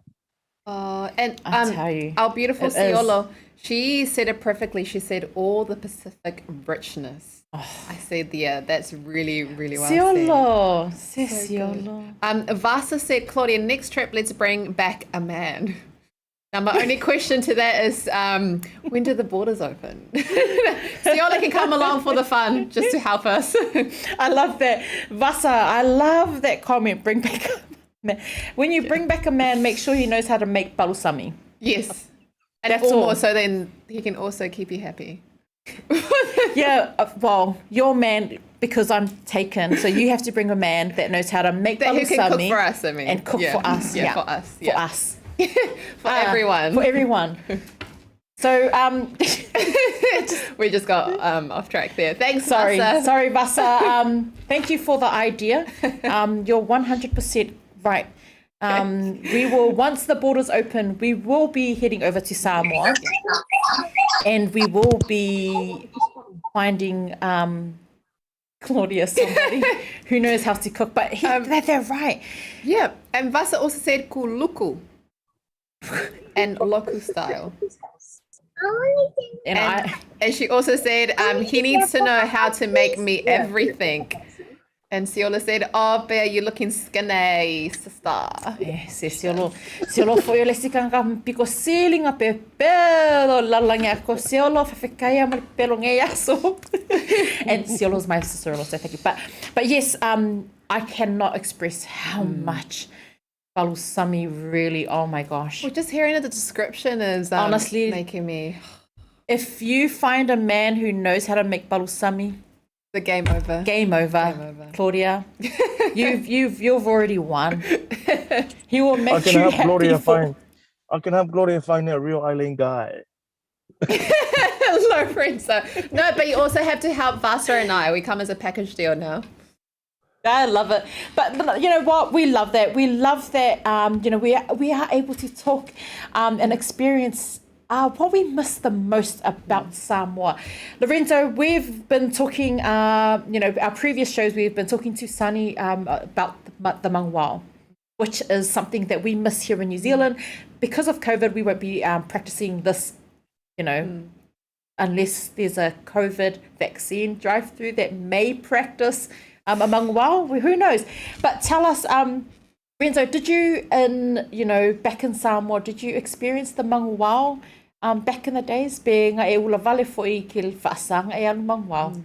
And I tell you, our beautiful it is. Ciolo, she said it perfectly. She said all the Pacific richness. I said, yeah, that's really, really well Ciolo, said. Ciolo. Vasa said, Claudia, next trip, let's bring back a man. Now, my only question to that is, when do the borders open? Ciolo can come along for the fun, just to help us. I love that. Vasa, I love that comment. Bring back a man. When you bring back a man, make sure he knows how to make palusami. Yes. And That's four all. more, so then he can also keep you happy. Yeah, well, your man, because I'm taken, so you have to bring a man that knows how to make That palusami. who can cook for us, I mean. And cook for us. Yeah, for us. For us. For everyone. For everyone. So, we just got off track there. Thanks, sorry, Vasa. sorry, Vasa. Thank you for the idea. You're 100% right. We will, once the borders open, we will be heading over to Samoa, and we will be finding Claudia, somebody who knows how to cook. But they're right. Yeah, and Vasa also said kuluku and loku style. And she also said he needs to know how to make me everything. And Ciolo said, oh, Pea, you're looking skinny, sister. Se Ciolo foi o lesi kanga piko silinga pe pelo lalanga ko Ciolo fefekaya mal pelo ngeyaso. And Ciolo's my sister-in-law, so thank you. But yes, I cannot express how much palusami really, oh my gosh. Well, just hearing the description is honestly making me... If you find a man who knows how to make palusami, the game over. Game over. Claudia. You've already won. He will make you happy. I can have Gloria find a real island guy. Lorenzo. No, but you also have to help Vasa and I. We come as a package deal now. I love it. But you know what? We love that. We love that, we are able to talk and experience what we miss the most about Samoa. Lorenzo, we've been talking, our previous shows, we've been talking to Sonny about the mangwao, which is something that we miss here in New Zealand. Because of COVID, we won't be practicing this, unless there's a COVID vaccine drive-through that may practice a mangwao. Who knows? But tell us, Renzo, did you, back in Samoa, did you experience the mangwao back in the days? Being e ula vale foi ki whaasanga e anu mangwao.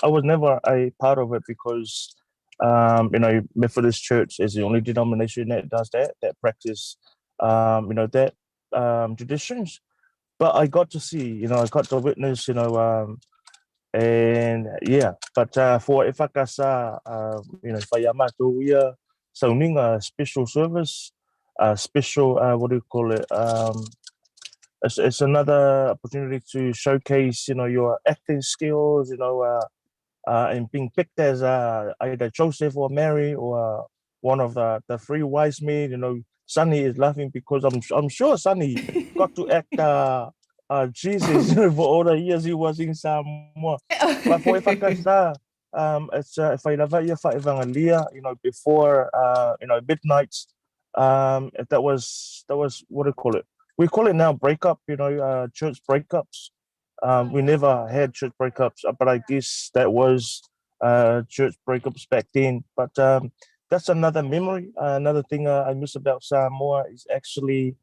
I was never a part of it because, Methodist Church is the only denomination that does that practice, traditions. But I got to see, I got to witness, and yeah. But for Ifakasa, Fayamato, sounding a special service, special, what do you call it? It's another opportunity to showcase, your acting skills, and being picked as either Joseph or Mary or one of the three wise men. You know, Sonny is laughing because I'm sure Sonny got to act Jesus for all the years he was in Samoa. But for if I it's if I never evangelia, you know, before midnight. That was what do you call it? We call it now breakup. You know, church breakups. We never had church breakups, but I guess that was church breakups back then. But that's another memory. Another thing I miss about Samoa is actually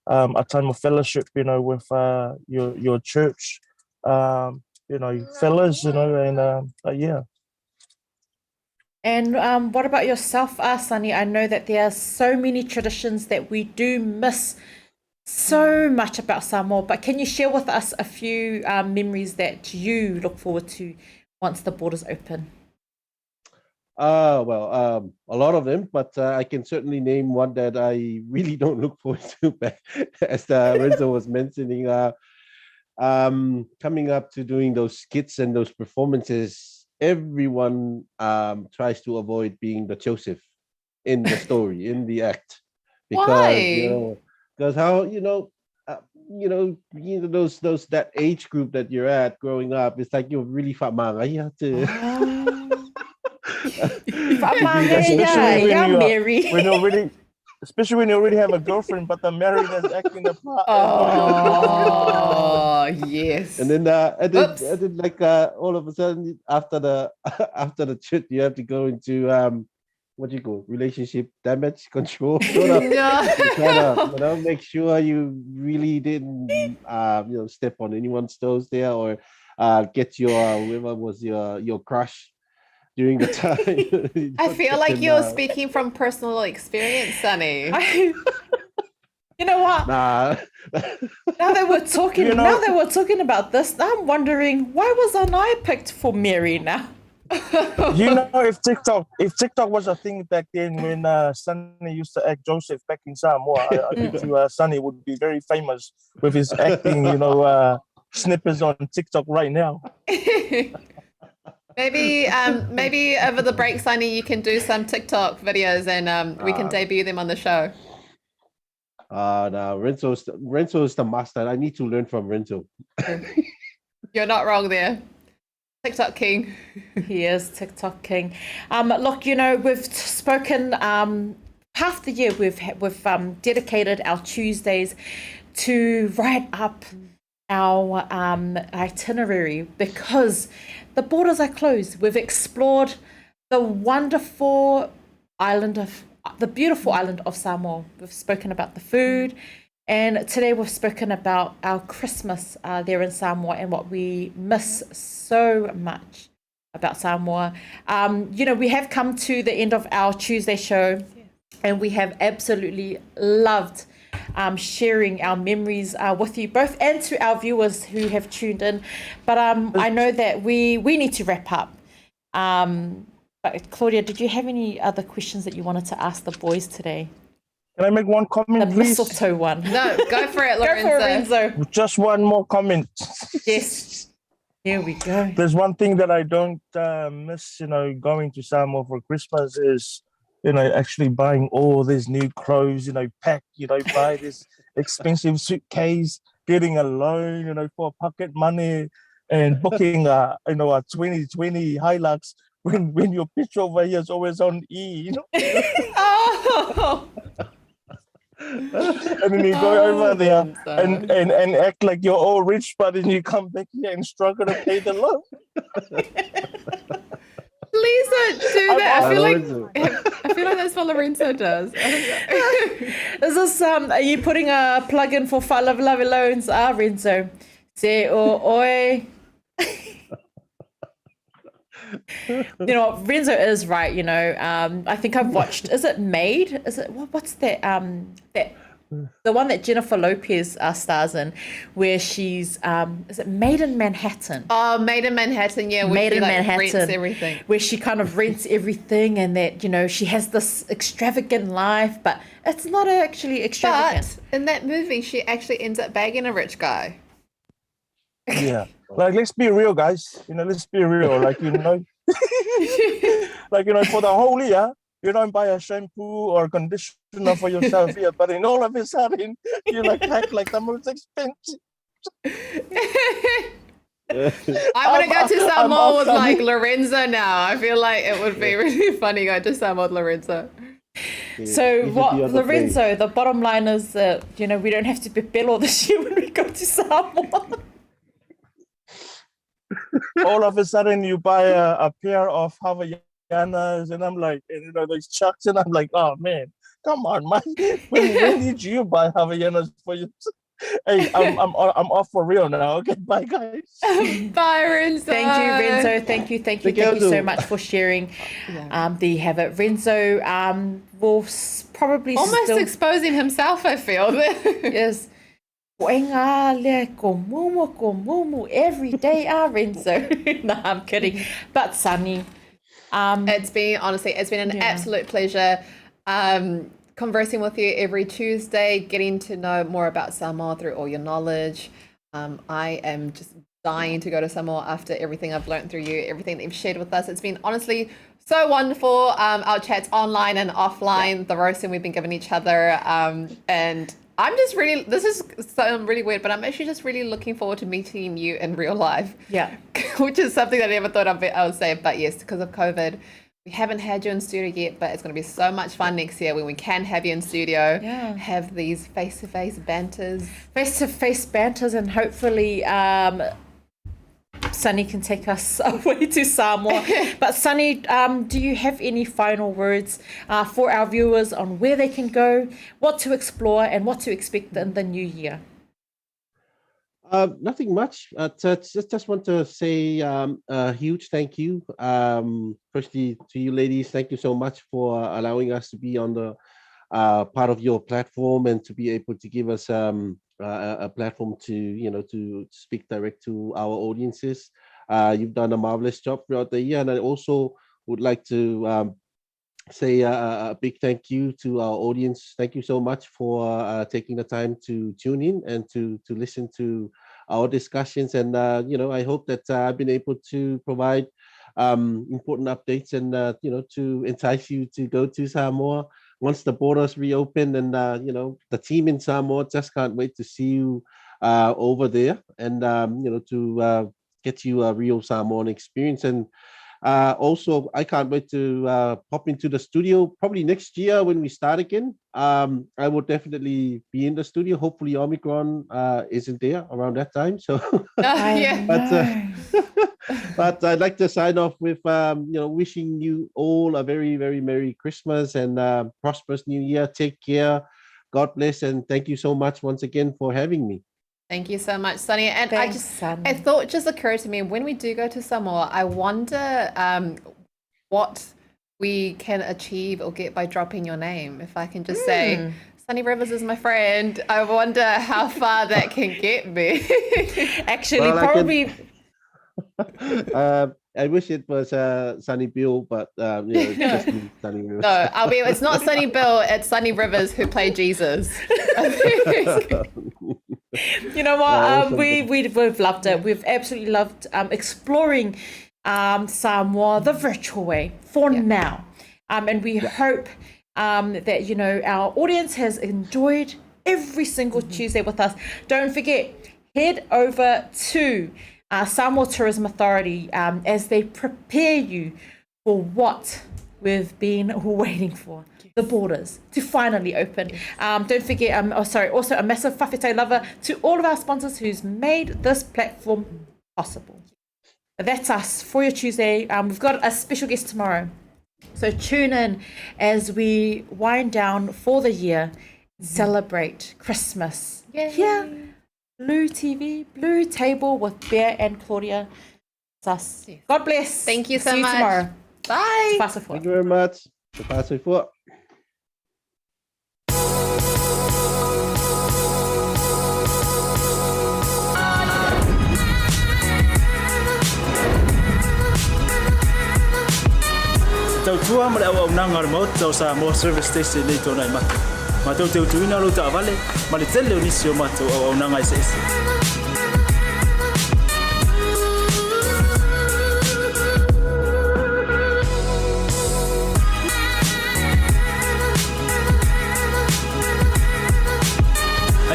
a time of fellowship. You know, with your church. You know, fellas. You know, and yeah. And what about yourself, Sonny? I know that there are so many traditions that we do miss so much about Samoa, but can you share with us a few memories that you look forward to once the borders open? Well, a lot of them, but I can certainly name one that I really don't look forward to. As Renzo was mentioning, coming up to doing those skits and those performances, everyone tries to avoid being the Joseph in the story, in the act, because Why? Because how those that age group that you're at growing up, it's like you're really fat manga. You have to. Especially when you already have a girlfriend, but the married is acting the part. Oh, yes. And then like all of a sudden after the trip, you have to go into what do you call relationship damage control. Make sure you really didn't step on anyone's toes there, or get your whoever was your crush during the time. I feel like you're speaking from personal experience, Sonny. You know what? Nah. Now that we're talking about this, I'm wondering, why wasn't I picked for Mary now? You know, if TikTok was a thing back then when Sonny used to act Joseph back in Samoa, I think Sonny would be very famous with his acting, snippets on TikTok right now. Maybe over the break, Sonny, you can do some TikTok videos and we can debut them on the show. No, Renzo is the master. I need to learn from Renzo. You're not wrong there. TikTok king. He is TikTok king. Look, we've spoken half the year. We've dedicated our Tuesdays to write up our itinerary because the borders are closed. We've explored the beautiful island of Samoa. We've spoken about the food, and today we've spoken about our Christmas there in Samoa and what we miss so much about Samoa. We have come to the end of our Tuesday show, and we have absolutely loved sharing our memories with you both and to our viewers who have tuned in. But I know that we need to wrap up. But Claudia, did you have any other questions that you wanted to ask the boys today? Can I make one comment, the please? Mistletoe one. No, go for it, Lorenzo. Go for it, Lorenzo. Just one more comment. Yes. Here we go. There's one thing that I don't miss, going to Samoa for Christmas is, actually buying all these new clothes, pack, buy this expensive suitcase, getting a loan, for pocket money, and booking a 2020 Hilux when your picture over here is always on E, Oh. And then you go over there and act like you're all rich, but then you come back here and struggle to pay the loan. Please don't do that. I feel like that's what Lorenzo does. Is this are you putting a plug in for Love Loans? Renzo. Se o oi. Renzo is right. I think I've watched. Is it Made? Is it what's that? The one that Jennifer Lopez stars in, where she's is it Made in Manhattan? Oh, Made in Manhattan, yeah. Made in Manhattan, rents everything. Where she kind of rents everything, and that she has this extravagant life, but it's not actually extravagant. But in that movie, she actually ends up bagging a rich guy. Yeah. Let's be real, guys. Let's be real. For the whole year, you don't buy a shampoo or conditioner for yourself here, but in all of a sudden, you like act like the most expensive. I want to go to Samoa with like Lorenzo now. I feel like it would be really funny going to Samoa with Lorenzo. So what, Lorenzo, the bottom line is that, we don't have to pepelo this year when we go to Samoa. All of a sudden you buy a pair of Havaianas and I'm like, those chucks, and I'm like, oh man, come on, man. When did you buy Havaianas for you? Hey, I'm off for real now. Okay, bye guys. Bye, Renzo. Thank you, Renzo. Thank you so much for sharing the habit. Renzo will probably almost still... exposing himself, I feel. Yes. Every day, Renzo. No, I'm kidding. But Sonny, it's been an absolute pleasure conversing with you every Tuesday, getting to know more about Samoa through all your knowledge. I am just dying to go to Samoa after everything I've learned through you, everything that you've shared with us. It's been honestly so wonderful. Our chats online and offline, the roasting we've been giving each other, and I'm just really, this is really weird, but I'm actually just really looking forward to meeting you in real life. Yeah. Which is something that I never thought I would say, but yes, because of COVID, we haven't had you in studio yet, but it's going to be so much fun next year when we can have you in studio, have these face-to-face banters. Face-to-face banters, and hopefully Sonny can take us away to Samoa. But Sonny, do you have any final words for our viewers on where they can go, what to explore, and what to expect in the new year? Nothing much. Just want to say a huge thank you. Firstly, to you ladies, thank you so much for allowing us to be on the part of your platform and to be able to give us a platform to speak direct to our audiences. You've done a marvelous job throughout the year, and I also would like to say a big thank you to our audience. Thank you so much for taking the time to tune in and to listen to our discussions. And I hope that I've been able to provide important updates and to entice you to go to Samoa once the borders reopen. And the team in Samoa just can't wait to see you over there, and to get you a real Samoan experience. And also, I can't wait to pop into the studio probably next year when we start again. I will definitely be in the studio. Hopefully Omicron isn't there around that time. So, but I'd like to sign off with wishing you all a very, very Merry Christmas and prosperous New Year. Take care. God bless, and thank you so much once again for having me. Thank you so much, Sonny. And Sonny. I thought just occurred to me, when we do go to Samoa, I wonder what we can achieve or get by dropping your name. If I can just say, Sonny Rivers is my friend, I wonder how far that can get me. Actually, probably... I wish it was Sonny Bill, but it's just Sonny Rivers. No, it's not Sonny Bill, it's Sonny Rivers who played Jesus. You know what? We've loved it. We've absolutely loved exploring Samoa the virtual way for now. And we hope that, our audience has enjoyed every single Tuesday with us. Don't forget, head over to Samoa Tourism Authority as they prepare you for what we've been waiting for. The borders to finally open. Don't forget, also a massive whawhitai lover to all of our sponsors who's made this platform possible. That's us for your Tuesday. We've got a special guest tomorrow. So tune in as we wind down for the year, celebrate Christmas. Here, BluTable with Pea and Claudia. It's us. God bless. Thank you so See much. See you tomorrow. Bye. Thank you very much. Tau tua mara au nanga mo tau sa mo service station le tona ma. Ma tau teu tuina lo ta vale, ma le tele unisio ma tau au nanga ese.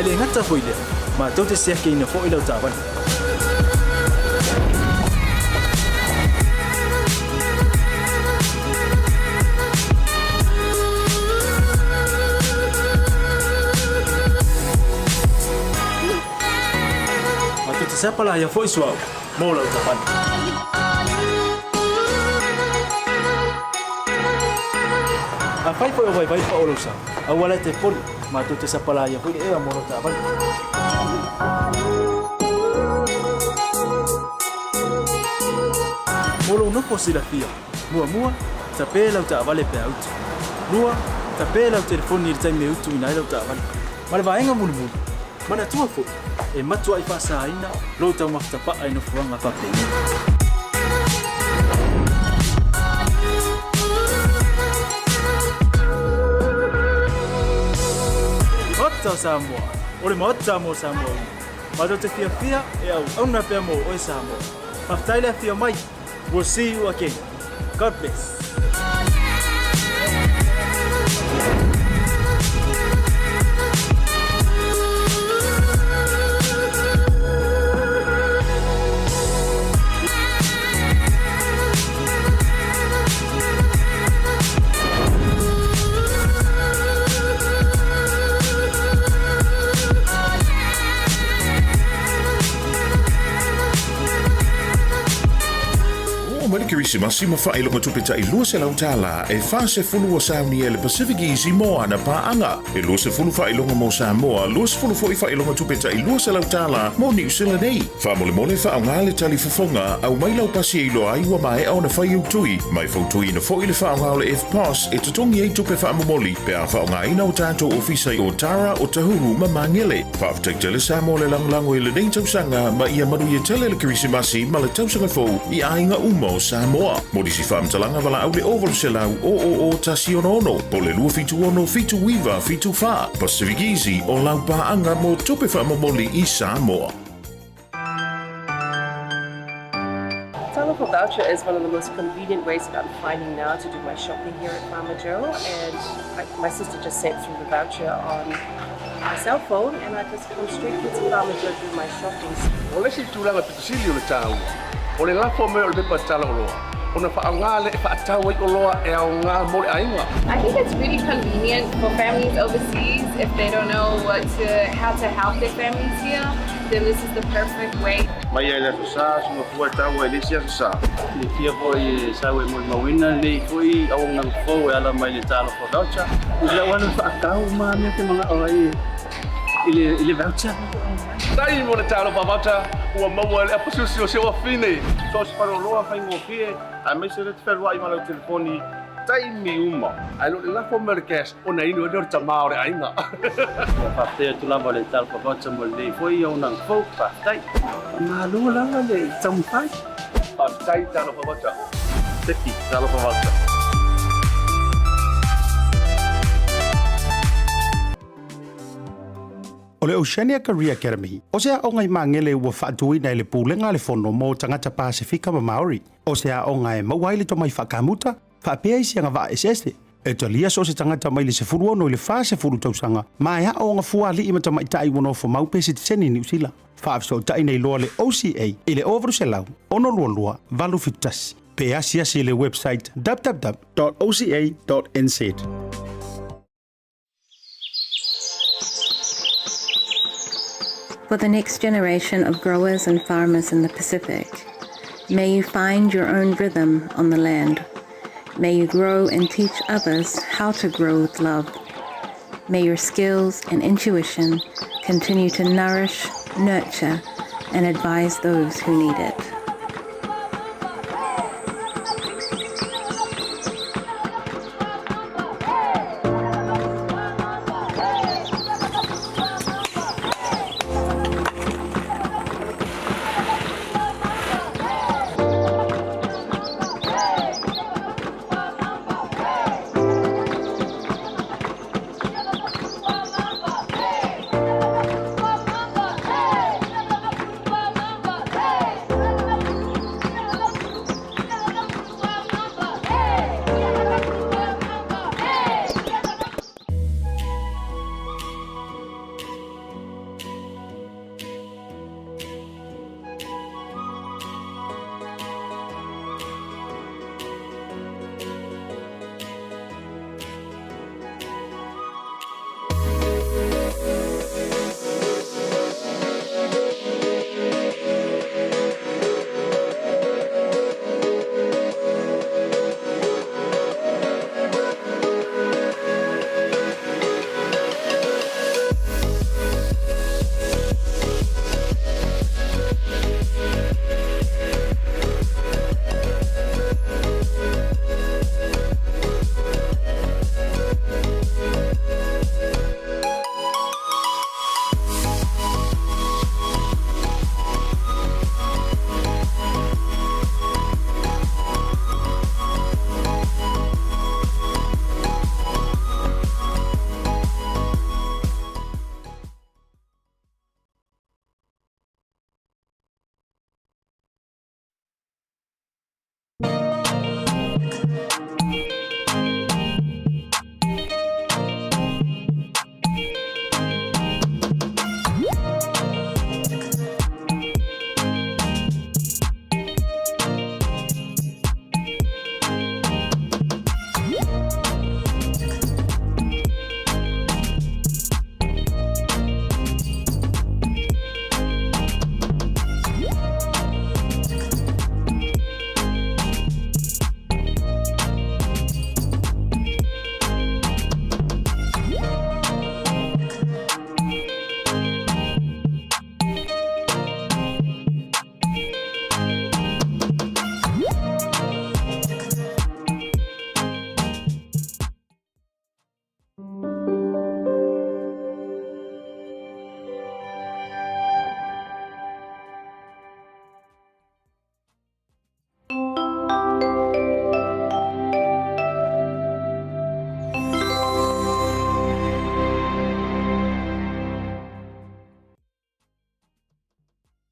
le ngata foile ma tau te sea ke ina fo ila tavan ma tau te sepala ya fo iswa mo la tavan a fai fo vai pa olosa a wala te poli ma tu te sapala ya fo e mo ta van molo no posila fia mua ta pela ta vale pe out lua ta pela o telefoni ta me utu ina ila ta van ma va enga mulu mana tu fo e matu ai fa sa ina lo ta mafta pa ai no fuanga pa pe Samoa. Ore mota mo Samoa. Ma do te fia e au na pe mo o Samoa. Maftaile fia mai. We'll see you again. God bless. Masi mawhai longa tupeta I lua se lau tala e whase fulu o Sauni e le Pacific Easy moa na paanga. E lua se fulu whai longa mo Samoa, lua se fulu fo I whai longa tupeta I lua se lau tala mo New Zealand nei. Whamole mole wha au ngale tali fufonga au mai lau pasi e ilo ai wa mai au na whai utui. Mai fautui na fo I le wha au ngale F-Pass e tatongi ei tupe wha amomoli pe a wha au ngai na o tātou ofisa I o Tara o Tahuru ma mangele. Whaaftek tele Samoa le langlango I le nei tausanga ma ia manu I tele le kirisimasi ma le tausanga fo I ainga umo Samoa. Modi si fam talanga wala au le oval se lau o tasi ono po le lua fitu ono fitu wiva fitu fa Pacific Easy o lau paanga mo tupe wha momoli I Samoa. Talanoa voucher is one of the most convenient ways that I'm finding now to do my shopping here at Farmer Joe, and my sister just sent through the voucher on my cell phone, and I just come straight to Farmer Joe to do my shopping. Ole si tulanga pitusili o le tāua. Ole lafo me o le pepa Talanoa. Ona fa ngale fa tawa I loa e au ngā mole ainga. I think it's really convenient for families overseas if they don't know how to help their families here. Then this is the perfect way. Mai ai la sa so fo tawa le sia sa. Le fia foi sa we mo mawina le foi au ngang fo ala mai le talo for voucher. Ila wana fa kau ma me te mga oi. Ile voucher. Dai mo le talo pa voucher. Ua maua le apususi o se wa fine. So se paro loa fai ngo fie. A me se le tferwa I malo telefoni. Taimi uma. Ai lo le lafo me le cash. Ona inu e dor tamao le ainga. Fa te tu lava le talo for voucher mo le foi au ngang fo fa tai. Ma lu langa le tampai. Pa tai talo pa voucher. Teki talo pa voucher. O le Oceania Career Academy, o sea o ngai mangele ua whaatui nei le pūlenga le fono mo tangata Pasifika ma Maori. O sea o ngai mawai le tomai whakamuta, whaapea isi anga wa eseste. E talia so se tangata mai le se furu ono I le wha se furu tausanga, ma ea o nga fua li ima tamai tai wano fo maupe se tiseni New Zealand. Whaafso tai nei loa le OCA, I le overu se lau, ono lua lua, valu fitasi. Pea siasi le website www.oca.nz. For the next generation of growers and farmers in the Pacific, may you find your own rhythm on the land. May you grow and teach others how to grow with love. May your skills and intuition continue to nourish, nurture, and advise those who need it.